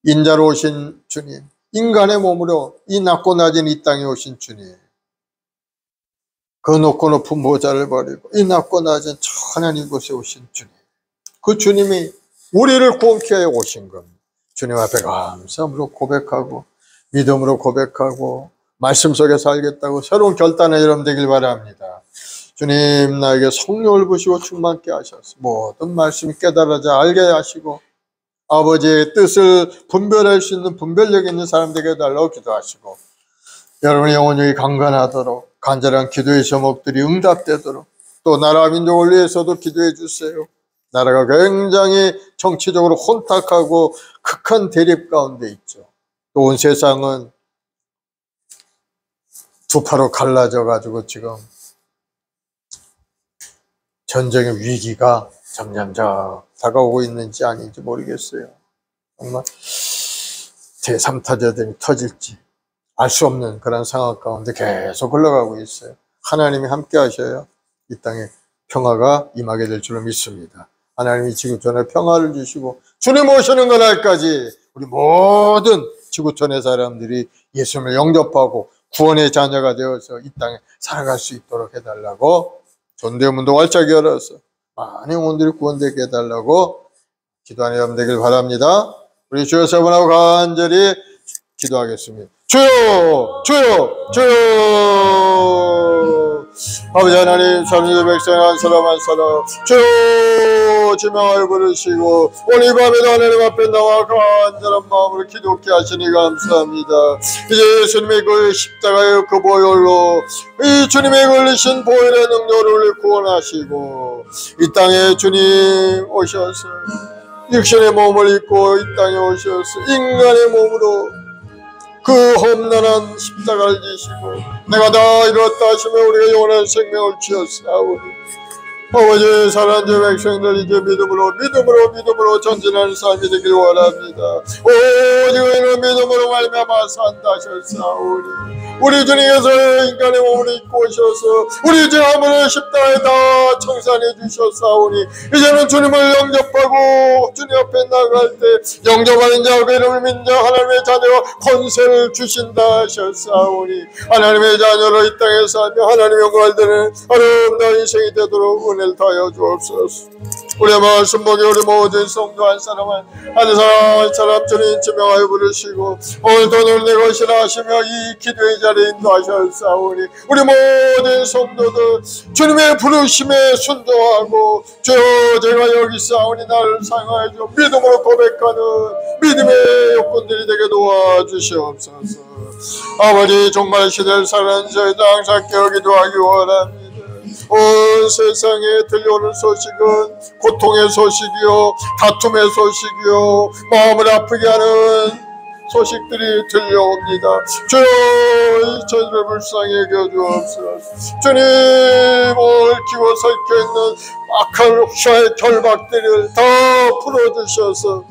인자로 오신 주님, 인간의 몸으로 이 낮고 낮은 이 땅에 오신 주님, 그 높고 높은 모자를 버리고 이 낮고 낮은 저 하나님 곳에 오신 주님, 그 주님이 우리를 구원케 하여 오신 겁니다. 주님 앞에 감사함으로 고백하고 믿음으로 고백하고 말씀 속에 살겠다고 새로운 결단의 여러분 되길 바랍니다. 주님 나에게 성령을 부시고 충만케 하셔서 모든 말씀이 깨달아져 알게 하시고 아버지의 뜻을 분별할 수 있는 분별력 있는 사람 되게 해달라고 기도하시고 여러분의 영혼이 강건하도록 간절한 기도의 제목들이 응답되도록 또 나라 민족을 위해서도 기도해 주세요. 나라가 굉장히 정치적으로 혼탁하고 극한 대립 가운데 있죠. 또 온 세상은 두 파로 갈라져 가지고 지금 전쟁의 위기가 점점 다가오고 있는지 아닌지 모르겠어요. 정말 제3타전이 터질지 알 수 없는 그런 상황 가운데 계속 흘러가고 있어요. 하나님이 함께 하셔야 이 땅에 평화가 임하게 될 줄로 믿습니다. 하나님이 지구촌에 평화를 주시고 주님 오시는 그날까지 우리 모든 지구촌의 사람들이 예수님을 영접하고 구원의 자녀가 되어서 이 땅에 살아갈 수 있도록 해달라고 전대문도 활짝 열어서 많은 영혼들이 구원되게 해달라고 기도하는 여러분 되길 바랍니다. 우리 주여 세 번하고 간절히 기도하겠습니다. 주여! 주여! 주여! 아버지 하나님, 삼위의 백성 한 사람 한 사람 주여 지명하여 부르시고 오늘 이 밤에도 하나님 앞에 나와 간절한 마음으로 기도케 하시니 감사합니다. 이제 예수님의 그 십자가의 그 보혈로 이 주님의 걸리신 보혈의 능력으로 우리 구원하시고 이 땅에 주님 오셔서 육신의 몸을 입고 이 땅에 오셔서 인간의 몸으로 그 험난한 십자가를 지시고 내가 다 이뤘다 하시며 우리가 영원한 생명을 주었사오니 아버지 사랑하는 백성들 이제 믿음으로 전진하는 삶이 되길 원합니다. 오직 이는 믿음으로 말미암아 산다 하셨사오니 우리 주님께서 인간의 몸을 입고 오셔서 우리 죄함을 십자가에 다 청산해 주셨사오니 이제는 주님을 영접하고 주님 앞에 나갈 때 영접하는 자 그 이름을 믿는 자 하나님의 자녀가 권세를 주신다 하셨사오니 하나님의 자녀로 이 땅에 살며 하나님의 영광을 드리는 아름다운 인생이 되도록 은혜를 다하여 주옵소서. 우리의 말씀 보기 우리 모든 성도 한 사람 한 사람 주님 지명하여 부르시고 오늘도 내 것이라 하시며 이 기도의 자리에 인도하셨사오니 우리 모든 성도들 주님의 부르심에 순종하고 주여 제가 여기 있사오니 나를 사용하여 주 믿음으로 고백하는 믿음의 여건들이 되게 도와주시옵소서. 아버지 정말 시대를 살아가는 저희도 항상 깨우기도 하기 원합니다. 온 세상에 들려오는 소식은 고통의 소식이요 다툼의 소식이요 마음을 아프게 하는 소식들이 들려옵니다. 주여 저희를 불쌍히 여겨주옵소서. 주님 얽히고 설켜있는 악한 흑사의 결박들을 다 풀어주셔서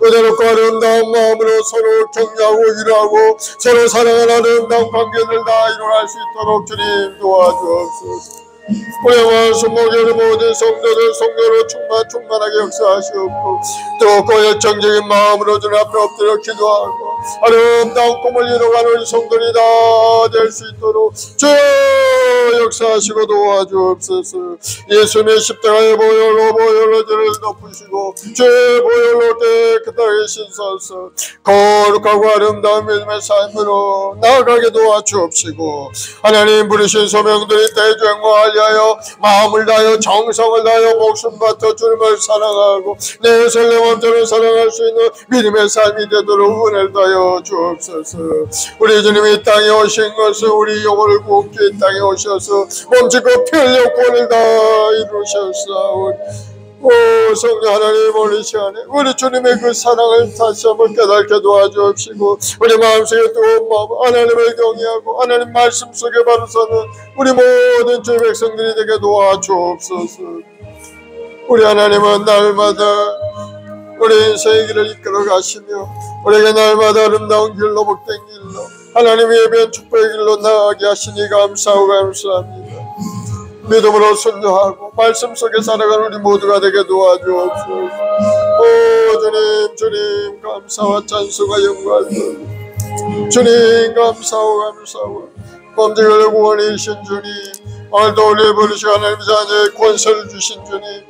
은혜롭고 아름다운 마음으로 서로 격려하고 위로하고 서로 사랑하는 아름다운 관계를 다 이뤄갈 수 있도록 주님 도와주옵소서. 우리의 말씀 목에 우리 모든 성도들 성령으로 충만하게 역사하시옵고 뜨겁고 열정적인 마음으로 주님 앞에 엎드려 기도하고 아름다운 꿈을 이루어가는 우리 성도들이 다 될 수 있도록 주여 역사하시고 도와주옵소서. 예수님의 십자가의 보혈로 죄를 덮으시고 죄의 보혈로 깨끗하게 씻어서 거룩하고 아름다운 믿음의 삶으로 나아가게 도와주옵시고 하나님 부르신 소명들이 대주행과 하여 마음을 다하여 정성을 다하여 목숨 바쳐 주님을 사랑하고 내 설렘함처럼 사랑할 수 있는 믿음의 삶이 되도록 은혜를 다하여 주옵소서. 우리 주님이 이 땅에 오신 것은 우리 영혼을 구원케 이 땅에 오셔서 몸짓고 피 흘려 구원을 다 이루셨사오니 오 성령 하나님 오늘 시간에 우리 주님의 그 사랑을 다시 한번 깨닫게 도와주옵시고 우리 마음속에 뜨거운 마음 하나님을 경외하고 하나님 말씀 속에 바로 서는 우리 모든 주 백성들이 되게 도와주옵소서. 우리 하나님은 날마다 우리 인생의 길을 이끌어 가시며 우리에게 날마다 아름다운 길로 복된 길로 하나님의 예배한 축복의 길로 나아가게 하시니 감사합니다. 믿음으로 순종하고 말씀 속에 살아가는 우리 모두가 되게 도와주옵소서. 오 주님 감사와 찬송과 영광을 주님 감사하고 범죄를 구원이신 주님 오늘도 우리의 부르시고 하나님 자녀의 권세를 주신 주님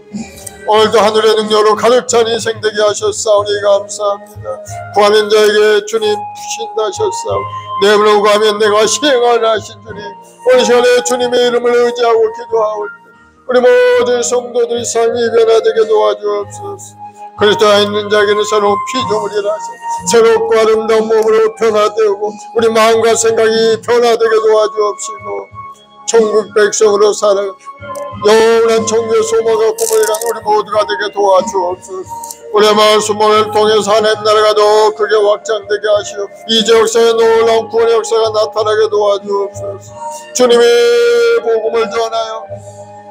오늘도 하늘의 능력으로 가득 찬 인생 되게 하셨사오니 감사합니다. 구하는 자에게 주님 푸신다 하셨사오니 내 이름으로 구하면 내가 시행하라 하신 주님 오늘 시간에 주님의 이름을 의지하고 기도하올 때 우리 모든 성도들의 삶이 변화되게 도와주옵소서. 그리스도 안에 있는 자에게는 새로운 피조물이라 하셔 새롭고 아름다운 몸으로 변화되고 우리 마음과 생각이 변화되게 도와주옵시고 천국 백성으로 살아 영원한 청년 소망과 꿈을 이루는 우리 모두가 되게 도와주옵소서. 우리의 말씀을 통해서 하나님 나라가 더 크게 확장되게 하시오 이제 역사에 놀라운 구원의 역사가 나타나게 도와주옵소서. 주님의 복음을 전하여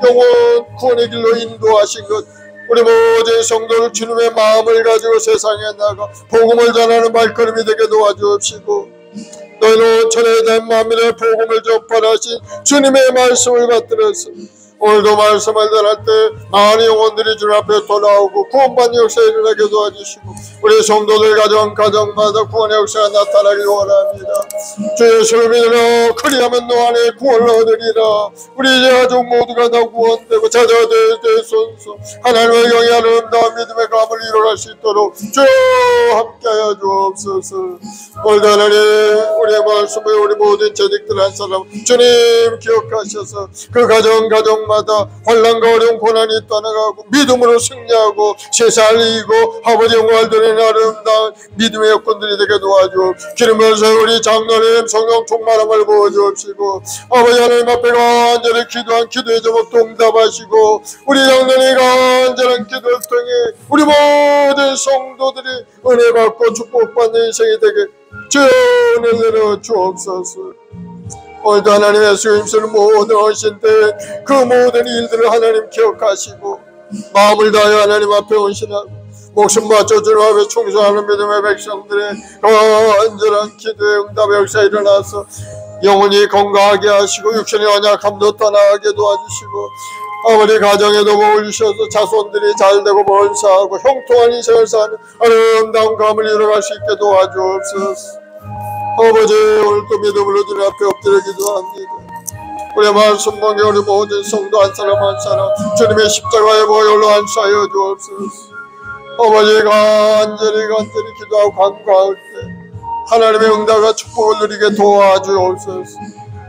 영원 구원의 길로 인도하신 것 우리 모든 성도를 주님의 마음을 가지고 세상에 나가 복음을 전하는 발걸음이 되게 도와주옵시고 너희는 천하에 대한 만민의 복음을 전파하라 하신 주님의 말씀을 받들어서 오늘도 말씀을 전할 때 많은 영혼들이 주님 앞에 돌아오고 구원받는 역사에 일어나게 도와주시고 우리 성도들 가정마다 구원의 역사가 나타나기 원합니다. 주 예수를 믿으라 그리하면 너 안에 구원을 얻으리라. 우리 이제 가족 모두가 다 구원되고 자녀들 대손소 하나님의 영이 아름다운 믿음의 감을 이뤄갈 수 있도록 주여 함께하여 주옵소서. 오늘도 하나님 우리의 말씀에 우리 모든 재직들 한 사람 주님 기억하셔서 그 가정마다 혼란과 어려운 고난이 떠나가고 믿음으로 승리하고 세상을 이기고 아버지 영광을 드리는 아름다운 믿음의 여건들이 되게 도와주옵 기름면서 우리 장로님 성령 충만함을 부어주옵시고 아버지 하나님 앞에 간절히 기도한 기도의 제목도 응답하시고 우리 장로님 간절한 기도를 통해 우리 모든 성도들이 은혜 받고 축복받는 인생이 되게 주여 은혜 내려 주옵소서. 오늘도 하나님 예수 힘쓰는 모든 헌신때 그 모든 일들을 하나님 기억하시고 마음을 다하여 하나님 앞에 헌신하고 목숨 바쳐 주님 앞에 충성하는 믿음의 백성들의 간절한 기도의 응답의 역사에 일어나서 영혼이 건강하게 하시고 육신의 연약함도 떠나게 도와주시고 아버지 가정에도 복을 주셔서 자손들이 잘되고 번사하고 형통한 인생을 사는 아름다운 감을 이뤄갈 수 있게 도와주옵소서. 아버지 오늘도 믿음으로 주님 앞에 엎드려 기도합니다. 우리의 말씀 먹에 우리 모든 성도 한 사람 한 사람 주님의 십자가의 보혈로 안수하여 주옵소서. 아버지 간절히 기도하고 간구할 때 하나님의 응답과 축복을 누리게 도와주옵소서.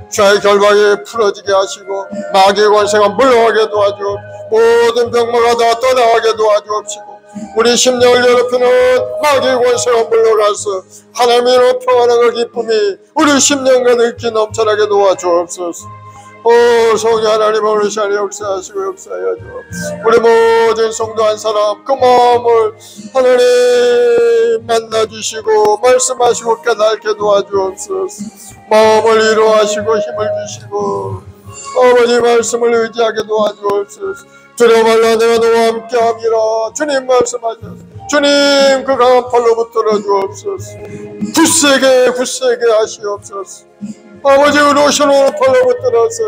죄의 결박이 풀어지게 하시고 마귀의 권세가 물러가게 도와주옵소서. 모든 병마가 다 떠나가게 도와주옵시고 우리 심령을 괴롭히는 마귀의 권세가 물러가서 하나님으로 평안한 기쁨이 우리 심령 가득히 넘쳐나게 도와주옵소서. 성령 하나님 오늘 시간에 역사하시고 역사하여 주옵소서. 우리 모든 성도 한 사람 그 마음을 하나님 만나주시고 말씀하시고 깨닫게 도와주옵소서. 마음을 위로하시고 힘을 주시고 아버지 말씀을 의지하게 도와주옵소서. 두려워말라 내가 너와 함께함이라 주님 말씀하셨소. 주님 그 강한 팔로 붙들어 주옵소서. 굳세게 하시옵소서. 아버지 의로우신 팔로 붙들어서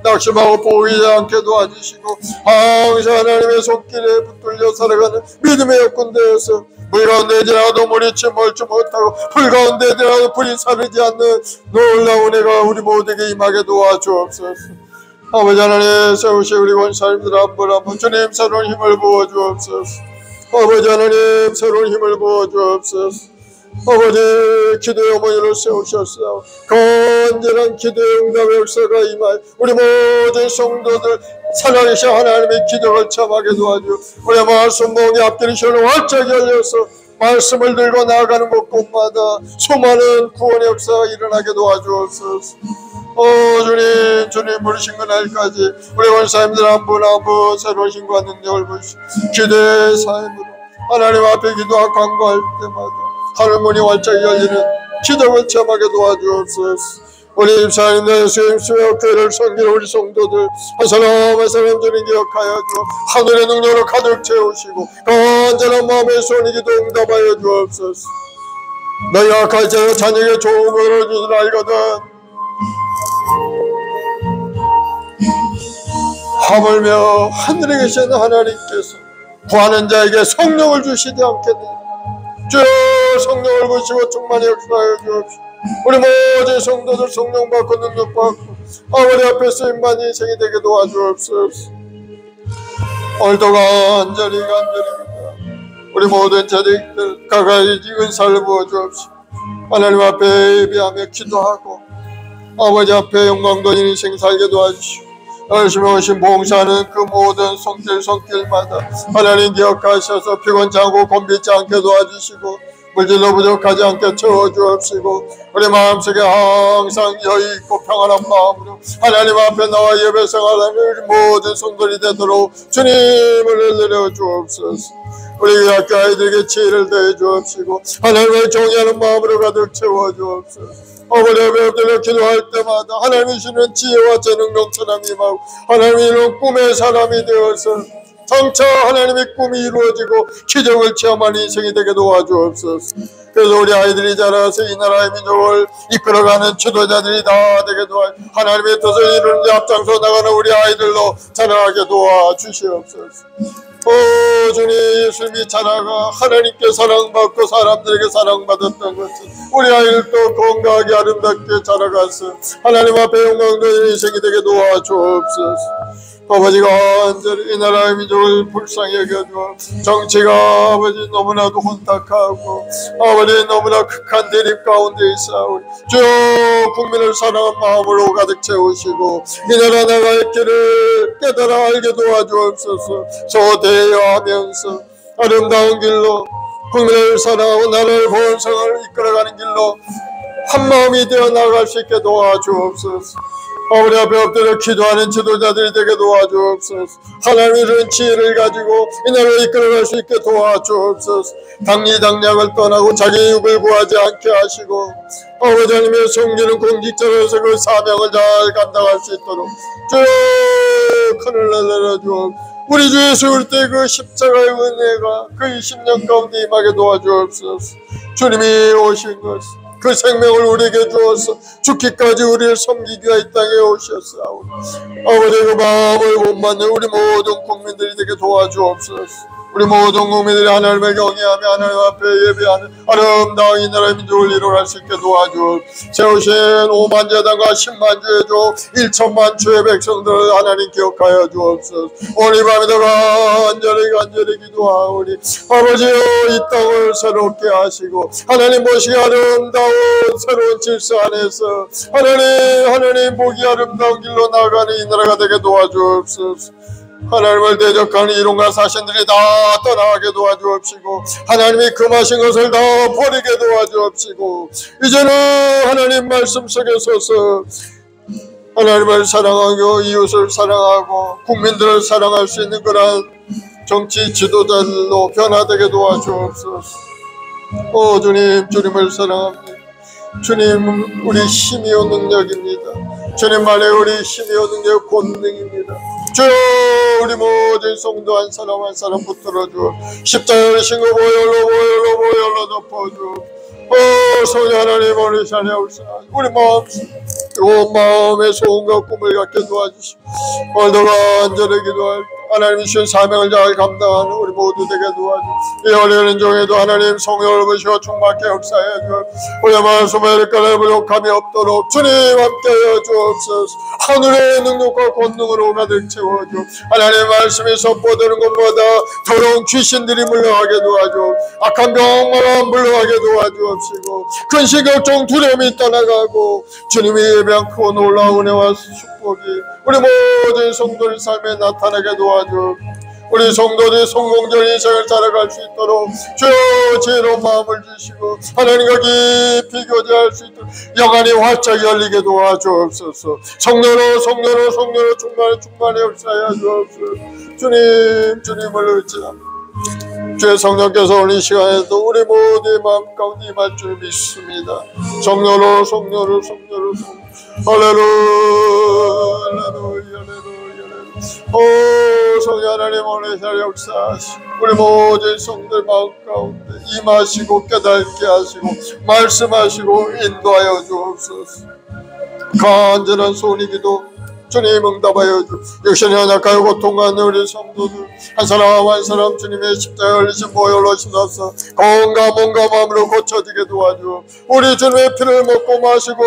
낙심하고 보이지 않게 도와주시고 항상 하나님의 손길에 붙들려 살아가는 믿음의 여건대에서 물 가운데 지나가도 물이 침몰지 못하고 불 가운데 지나가도 불이 사르지 않는 놀라운 애가 우리 모두에게 임하게 도와주옵소서. 아버지 하나님 세우시 우리 권사님들 한 분 한 분 주님 새로운 힘을 부어주옵소서. 아버지 하나님 새로운 힘을 부어주옵소서. 아버지 기도의 어머니를 세우셨사오. 간절한 기도의 응답의 역사가 임하여 우리 모든 성도들 살아계신 하나님의 기도를 참하게 도와주어 우리 말씀 봉이 앞뒤를 시원히 활짝 열려서 말씀을 들고 나아가는 곳곳마다 수많은 구원의 역사가 일어나게 도와주옵소서. 주님 부르신 그날까지 우리 원사님들 한 분 한 분 새로운 힘과 능력을 부으시고 기도의 삶으로 하나님 앞에 기도하고 간구할 때마다 하늘문이 활짝 열리는 기적을 체험하게 도와주옵소서. 우리 입사님들 예수 힘쓰며 교회를 섬기는 우리 성도들 한 사람 한 사람 주님 기억하여 주옵소서. 하늘의 능력으로 가득 채우시고 간절한 마음의 소원이 기도 응답하여 주옵소서. 너희가 갈지라도 자녀에게 좋은 것을 주시는 알거든 하물며 하늘에 계신 하나님께서 구하는 자에게 성령을 주시지 않겠느냐. 주여 성령을 부으시고 충만히 역사하여 주옵시고 우리 모든 성도들 성령 받고 능력 받고 아버지 앞에 쓰임받은 인생이 되게 도와주옵소서. 오늘도 간절히 우리 모든 자들들 가까이 은사를 부어주옵시고 하나님 앞에 예배하며 기도하고 아버지 앞에 영광 돌리는 인생 살게 도와주시고 열심히 오신 봉사하는 그 모든 손길마다 하나님 기억하셔서 피곤찮고 곤비지 않게 도와주시고 물질로 부족하지 않게 채워주옵시고 우리 마음속에 항상 여유있고 평안한 마음으로 하나님 앞에 나와 예배 생활하는 우리 모든 성도들이 되도록 주님을 내려 주옵소서. 우리 학교 아이들에게 지혜를 더해 주옵시고 하나님을 정의하는 마음으로 가득 채워 주옵소서. 어머니 예배드려 기도할 때마다 하나님이 주시는 지혜와 재능 넘쳐남이 임하고 하나님이 이룬 꿈의 사람이 되어서 점차 하나님의 꿈이 이루어지고 기적을 체험하는 인생이 되게 도와주옵소서. 그래서 우리 아이들이 자라서 이 나라의 민족을 이끌어가는 지도자들이 다 되게 도와 하나님의 뜻을 이루는 데 앞장서 나가는 우리 아이들로 자라게 도와주시옵소서. 주님 예수님이 자라가 하나님께 사랑받고 사람들에게 사랑받았던 것은 우리 아이들도 건강하게 아름답게 자라가서 하나님 앞에 영광되는 인생이 되게 도와주옵소서. 아버지가 간절히 이 나라의 민족을 불쌍히 여겨주어 정치가 아버지 너무나도 혼탁하고 아버지 너무나 극한 대립 가운데 있사오니 주여 국민을 사랑한 마음으로 가득 채우시고 이 나라 나갈 길을 깨달아 알게 도와주옵소서. 소대여하면서 아름다운 길로 국민을 사랑하고 나라의 본성을 이끌어가는 길로 한마음이 되어 나갈 수 있게 도와주옵소서. 아버지 앞에 엎드려 기도하는 지도자들이 되게 도와주옵소서. 하나님의 이런 지혜를 가지고 이 나라를 이끌어갈 수 있게 도와주옵소서. 당리당략을 떠나고 자기 육을 구하지 않게 하시고 아버지 하나님의 섬기는 공직자로서 그 사명을 잘 감당할 수 있도록 주여 큰을 내려주옵소서. 우리 주 예수 그리스도의 그 십자가의 은혜가 그 20년 가운데 임하게 도와주옵소서. 주님이 오신 것은 그 생명을 우리에게 주어서 죽기까지 우리를 섬기기 위해 이 땅에 오셨사오니 아버지 그 마음을 본받는 우리 모든 국민들이 되게 도와주옵소서. 우리 모든 국민들이 하나님을 경외하며 하나님 앞에 예배하는 아름다운 이 나라의 민족을 이루어갈 수 있게 도와주옵소서. 세우신 5만 제단과 10만 주의 조 1천만 주의 백성들을 하나님 기억하여 주옵소서. 오늘 이 밤에도 간절히 기도하오니 아버지여 이 땅을 새롭게 하시고 하나님 보시기 아름다운 새로운 질서 안에서 하나님 보기 아름다운 길로 나아가는 이 나라가 되게 도와주옵소서. 하나님을 대적하는 이론과 사신들이 다 떠나가게 도와주옵시고 하나님이 금하신 것을 다 버리게 도와주옵시고 이제는 하나님 말씀 속에 서서 하나님을 사랑하고 이웃을 사랑하고 국민들을 사랑할 수 있는 그런 정치 지도자들로 변화되게 도와주옵소서. 오 주님, 주님을 사랑합니다. 주님 우리 힘이요 능력입니다. 주님 안에 우리 힘이요 능력 권능입니다. 주여 우리 모든 성도 한 사람 한 사람 붙들어 주어 십자가를 신고 보혈로 덮어주어 성령 하나님 우리 자녀옵사 우리 마음의 소원과 꿈을 갖게 도와주시고 오늘도 간절히 기도할 하나님이 주신 사명을 잘 감당하는 우리 모두 되게 도와주시고 이 어려운 종에도 하나님 성령을 부시고 충만케 역사해 주옵소서. 우리 말씀을 꺼내 부족함이 없도록 주님 함께하여 주옵소서. 하늘의 능력과 권능으로 가득 채워주옵소서. 하나님 말씀이 선포되는 것보다 더러운 귀신들이 물러가게 도와주옵소서. 악한 병만 물러가게 도와주옵시고 근심 걱정 두려움이 떠나가고 주님이 예배한 그 놀라운 은혜와 축복이 우리 모든 성도의 삶에 나타나게 도와주옵소서. 우리 성도들이 성공적인 인생을 살아갈 수 있도록 주여 지혜로운 마음을 주시고 하나님과 깊이 교제할 수 있도록 영안이 활짝 열리게 도와주옵소서. 성령으로 충만히 역사하여 주옵소서. 주님을 의지합니다. 주의 성령께서 오늘 이 시간에도 우리 모두의 마음 가운데 임할 줄 믿습니다. 성령으로 할렐루야. 오 성령 하나님 오늘 잘 역사하시고 우리 모든 성들 마음 가운데 임하시고 깨닫게 하시고 말씀하시고 인도하여 주옵소서. 간절한 소원이 기도 주님 응답하여 주. 역시나 연약하여 고통하는 우리 성도들 한 사람 한 사람 주님의 십자가에 흘리신 보혈로 씻어서 건강 몸과 마음으로 고쳐지게 도와주. 우리 주님의 피를 먹고 마시고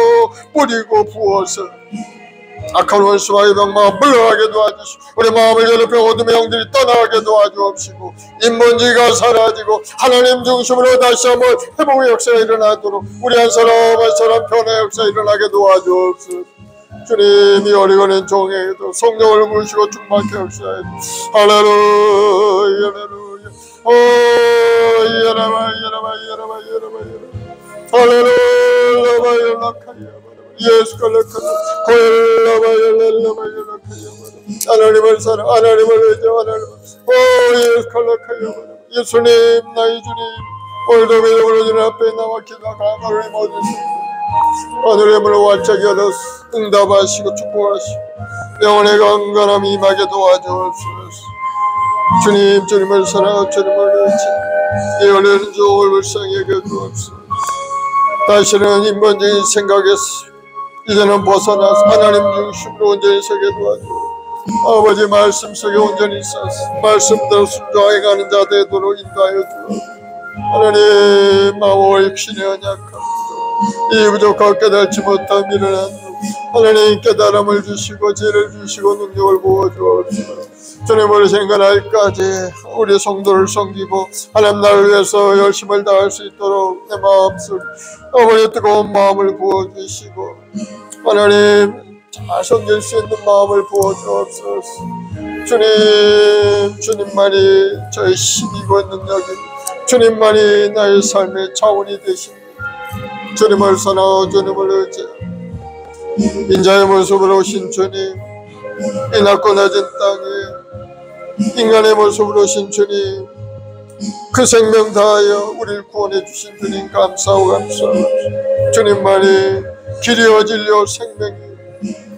뿌리고 부어서 악한 원수와 이병만 물러가게 도와주시고 우리 마음을 괴롭혀 어둠의 영들이 떠나가게 도와주옵시고 인본주의가 사라지고 하나님 중심으로 다시 한번 회복의 역사가 일어나도록 우리 한 사람 한 사람 변화의 역사가 일어나게 도와주옵소서. 주님이 어리거는 종에게도 성령을 부으시고 충만케 역사해 할렐루야. 오 야라바 할렐루야. 예수 칼라카나 하나님을 사랑 하나님을 의지하는 예수 칼라카야. 예수님 나의 주님 오늘도 믿음으로 주님 앞에 나와 기도하고 하나님 모든 하늘의 문을 활짝 열어 응답하시고 축복하시고 영혼의 강건함이 임하게 도와주옵소서. 주님을 사랑하고 주님을 의지 이 어려운 종을 불쌍히 여겨주옵소서. 다시는 인본적인 생각에서 이제는 벗어나서 하나님 중심으로 온전히 서게 도와주옵소서. 아버지 말씀 속에 온전히 서서 말씀대로 순종하게 가는 자 되도록 인도하여 주옵소서. 하나님 마음을 육신의 연약함 이 부족하고 깨닫지 못함 일어난 하나님 깨달음을 주시고 지혜를 주시고 능력을 부어주옵소서. 주님 오르시는 그날까지 우리 성도를 섬기고 하나님 나를 위해서 열심을 다할 수 있도록 내 마음속 어머니 뜨거운 마음을 부어주시고 하나님 잘 섬길 수 있는 마음을 부어주옵소서. 주님만이 저의 힘이고 능력입니다. 주님만이 나의 삶의 자원이 되십니다. 주님을 사랑하고 주님을 의지하고 인자의 모습으로 오신 주님, 이 낮고 낮은 땅에 인간의 모습으로 오신 주님, 그 생명 다하여 우리를 구원해 주신 주님 감사하고 감사하고, 주님만이 길이요 진리요 생명이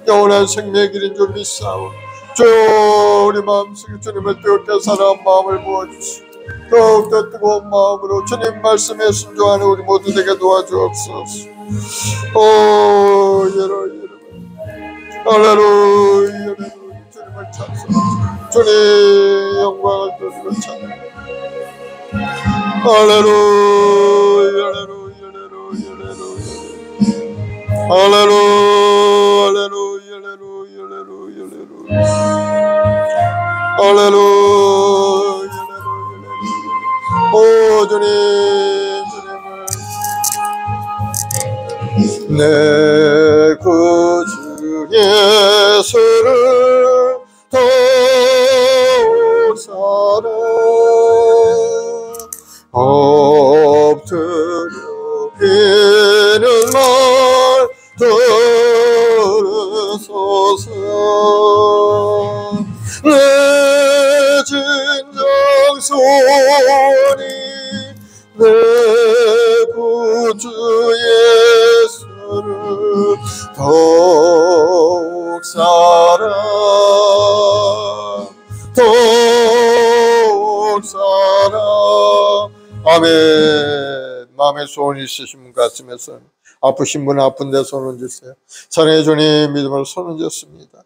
영원한 생명의 길인 줄 믿사오. 주여, 우리 마음속에 주님을 뜨겁게 사랑한 마음을 부어주시고 더욱더 뜨거운 마음으로 주님 말씀에 순종하는 우리 모두 되게 도와주옵소서. 오 예로 할렐루야, 주님을 찬송하시고 주님 영광을 돌리고 찬양. 할렐루야, 할렐루야, 할렐루야, 할렐루야, 할렐루야. 오 주님, 주님을 내 구주 예수를 더욱 사랑 엎드려 비는 말 들으소서. 내 진정 소원이 내 구주 예수를 더욱 사랑 더욱 사랑. 아멘. 마음에 소원이 있으신 분 가슴에서, 아프신 분은 아픈 데 손 얹으세요. 사랑의 주님, 믿음으로 손 얹었습니다.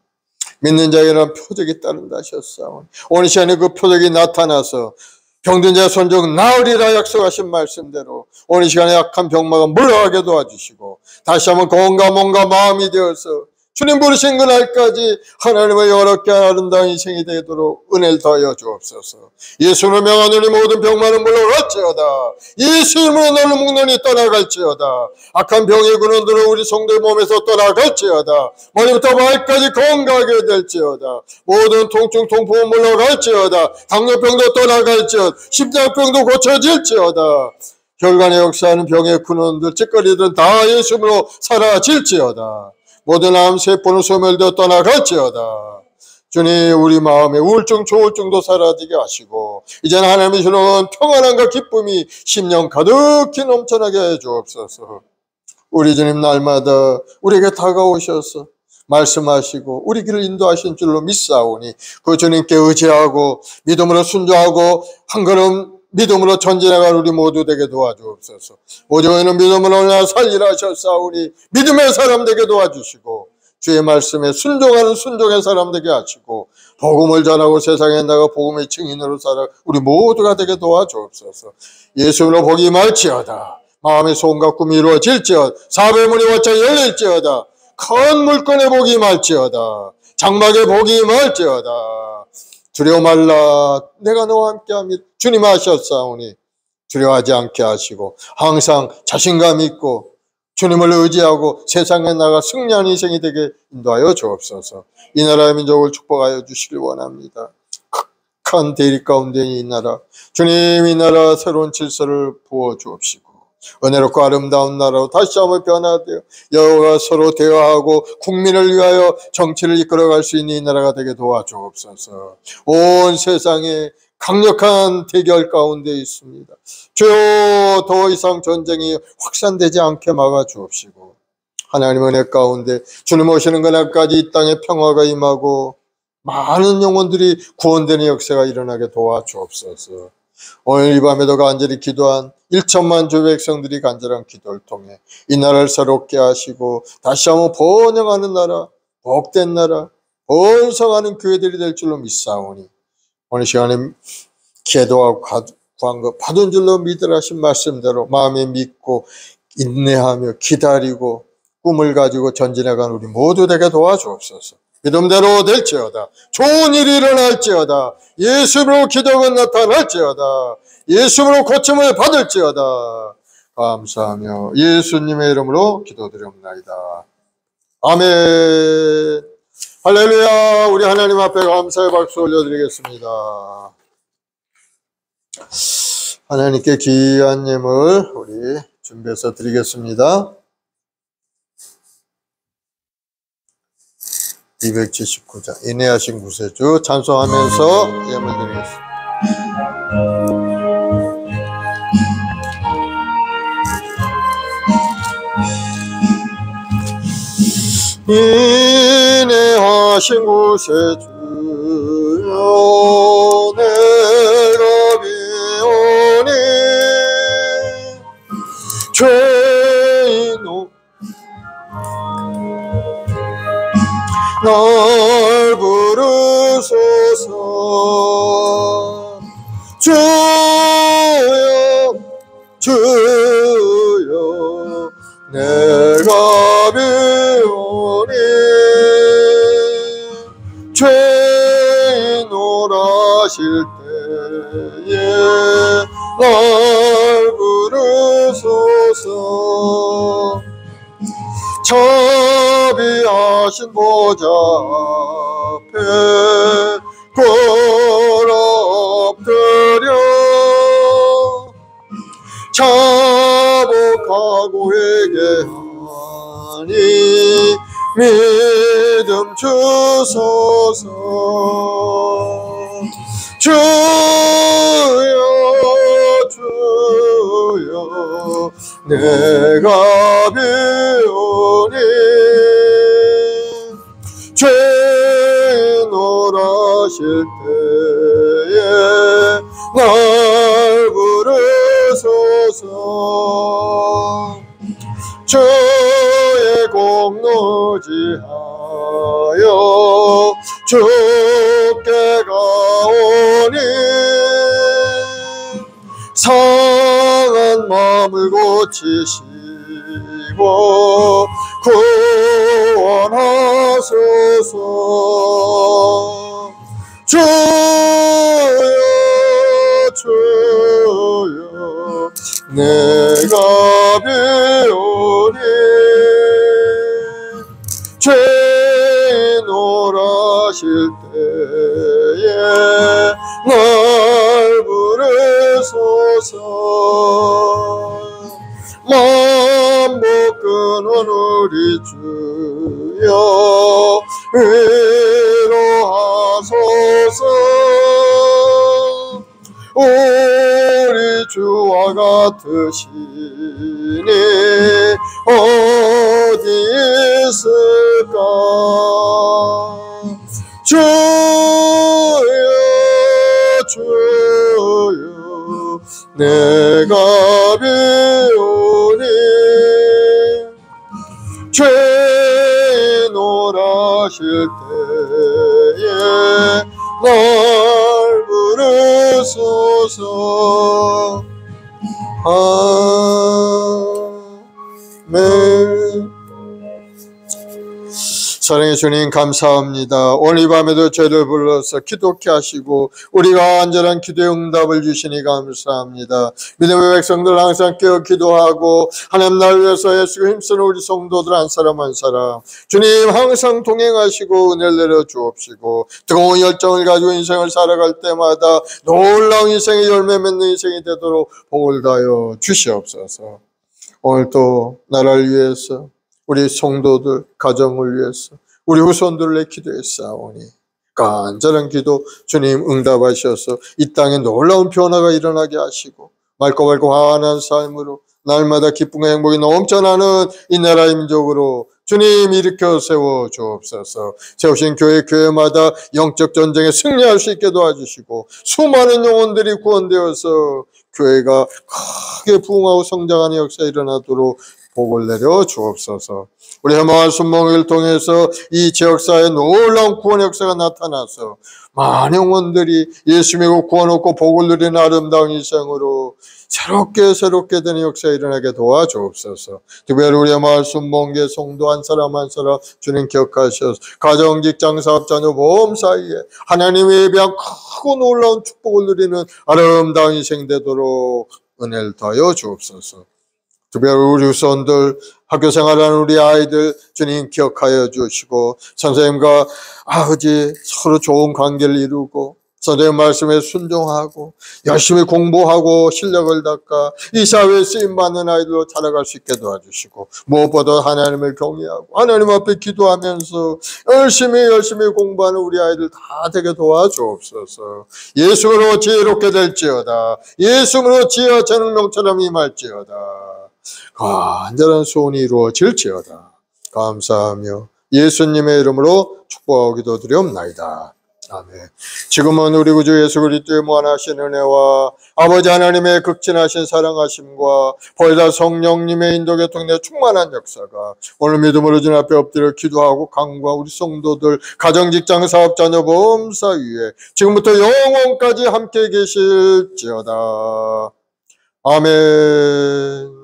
믿는 자에게는 표적이 따른다 하셨사오니 오늘 시간에 그 표적이 나타나서 병든 자의 손정 나으리라 약속하신 말씀대로 오늘 시간에 약한 병마가 물러가게 도와주시고 다시 한번 건강 몸과 마음이 되어서 주님 부르신 그날까지 하나님의 여롭게 아름다운 인생이 되도록 은혜를 더하여 주옵소서. 예수로 명하노니 모든 병마는 물러갈지어다. 예수님으로 너는 묵는이 떠나갈지어다. 악한 병의 근원들은 우리 성도의 몸에서 떠나갈지어다. 머리부터 발까지 건강하게 될지어다. 모든 통증 통풍은 물러갈지어다. 당뇨병도 떠나갈지어다. 심장병도 고쳐질지어다. 혈관에 역사하는 병의 근원들 찌꺼리들은 다 예수님으로 사라질지어다. 모든 암 세포는 소멸되어 떠나갈지어다. 주님, 우리 마음에 우울증 조울증도 사라지게 하시고 이제는 하나님이 주는 평안함과 기쁨이 심령 가득히 넘쳐나게 해 주옵소서. 우리 주님 날마다 우리에게 다가오셔서 말씀하시고 우리 길을 인도하신 줄로 믿사오니 그 주님께 의지하고 믿음으로 순종하고 한 걸음 믿음으로 전진해갈 우리 모두 되게 도와주옵소서. 오직에는 믿음으로 나 살리라 하셨사오니 믿음의 사람 되게 도와주시고 주의 말씀에 순종하는 순종의 사람 되게 하시고 복음을 전하고 세상에 나가 복음의 증인으로 살아 우리 모두가 되게 도와주옵소서. 예수로 복이 말지어다. 마음의 소원과 꿈이 이루어질지어다. 사배의 문이 활짝 열릴지어다. 큰 물건의 복이 말지어다. 장막의 복이 말지어다. 두려워 말라. 내가 너와 함께함이 주님 하셨사오니 두려워하지 않게 하시고 항상 자신감 있고 주님을 의지하고 세상에 나가 승리하는 인생이 되게 인도하여 주옵소서. 이 나라의 민족을 축복하여 주시길 원합니다. 극한 대립 가운데 이 나라, 주님 이 나라 새로운 질서를 부어 주옵시고 은혜롭고 아름다운 나라로 다시 한번 변화되어 여호와 서로 대화하고 국민을 위하여 정치를 이끌어갈 수 있는 이 나라가 되게 도와주옵소서. 온 세상에 강력한 대결 가운데 있습니다. 주여, 더 이상 전쟁이 확산되지 않게 막아주옵시고 하나님 은혜 가운데 주님 오시는 그날까지 이 땅에 평화가 임하고 많은 영혼들이 구원되는 역사가 일어나게 도와주옵소서. 오늘 이 밤에도 간절히 기도한 1천만 주 백성들이 간절한 기도를 통해 이 나라를 새롭게 하시고 다시 한번 번영하는 나라, 복된 나라, 번성하는 교회들이 될 줄로 믿사오니 오늘 시간에 기도하고 구한 것 받은 줄로 믿으라 하신 말씀대로 마음에 믿고 인내하며 기다리고 꿈을 가지고 전진해간 우리 모두 되게 도와주옵소서. 믿음대로 될지어다. 좋은 일이 일어날지어다. 예수로 기적은 나타날지어다. 예수로 고침을 받을지어다. 감사하며 예수님의 이름으로 기도드립니다. 아멘. 할렐루야. 우리 하나님 앞에 감사의 박수 올려드리겠습니다. 하나님께 귀한 예물 우리 준비해서 드리겠습니다. 279장 인내하신 구세주 찬송하면서 예물 드리겠습니다. 인내하신 구세주여 내가 비오니 죄인도 날 부르소서. 주여 주여 내가 비오니 죄인 오라실 때에 날 부르소서. 자비하신 보좌 앞에 엎드려 자복하고 회개하니 믿음 주소서. 주여 주여 내가 비오니 죄인 오라실 때에 날 부르소서. 주의 공로지하여 주께 가오니 상한 마음을 고치시고 구원하소서. 주여 주여 내가 비오니 죄인 오라실 때에 날 부르소서. 만복 근원 우리 주여 위로하소서. 우리 주와 같으시니 어디 있을까. 주여 주여 내가 비오니 죄인 오라실 때에 날 부르소서. 아멘. 사랑의 주님 감사합니다. 오늘 이 밤에도 저희를 불러서 기도케 하시고 우리가 안전한 기도의 응답을 주시니 감사합니다. 믿음의 백성들 항상 깨어 기도하고 하나님 나를 위해서 애쓰고 힘쓰는 우리 성도들 한 사람 한 사람 주님 항상 동행하시고 은혜를 내려 주옵시고 뜨거운 열정을 가지고 인생을 살아갈 때마다 놀라운 인생의 열매 맺는 인생이 되도록 복을 다하여 주시옵소서. 오늘도 나라를 위해서 우리 성도들 가정을 위해서 우리 후손들을 기도했사오니 간절한 기도 주님 응답하셔서 이 땅에 놀라운 변화가 일어나게 하시고 맑고 환한 삶으로 날마다 기쁨과 행복이 넘쳐나는 이 나라의 민족으로 주님 일으켜 세워 주옵소서. 세우신 교회마다 영적 전쟁에 승리할 수 있게 도와주시고 수많은 영혼들이 구원되어서 교회가 크게 부흥하고 성장하는 역사가 일어나도록 복을 내려 주옵소서. 우리 해마을 순목을 통해서 이 지역사회에 놀라운 구원 역사가 나타나서 많은 영혼들이 예수 믿고 구원 얻고 복을 누리는 아름다운 인생으로 새롭게 되는 역사가 일어나게 도와주옵소서. 특별히 우리 해마을 순목의 성도 한 사람 한 사람 주님 기억하셔서 가정, 직장, 사업, 자녀, 보험 사이에 하나님의 예비한 크고 놀라운 축복을 누리는 아름다운 인생 되도록 은혜를 더하여 주옵소서. 특별히 우리 후손들, 학교 생활하는 우리 아이들 주님 기억하여 주시고 선생님과 아버지 서로 좋은 관계를 이루고 선생님 말씀에 순종하고 열심히 공부하고 실력을 닦아 이 사회에 쓰임받는 아이들로 자라갈 수 있게 도와주시고, 무엇보다 하나님을 경외하고 하나님 앞에 기도하면서 열심히 공부하는 우리 아이들 다 되게 도와주옵소서. 예수로 지혜롭게 될지어다. 예수로 지혜와 재능명처럼 임할지어다. 간절한 소원이 이루어질지어다. 감사하며 예수님의 이름으로 축복하고 기도드리옵나이다. 아멘. 지금은 우리 구주 예수 그리스도의 무한하신 은혜와 아버지 하나님의 극진하신 사랑하심과 보혜사 성령님의 인도 교통의 충만한 역사가 오늘 믿음으로 주님 앞에 엎드려 기도하고 강구한 우리 성도들, 가정, 직장, 사업, 자녀, 보험사 위에 지금부터 영원까지 함께 계실지어다. 아멘.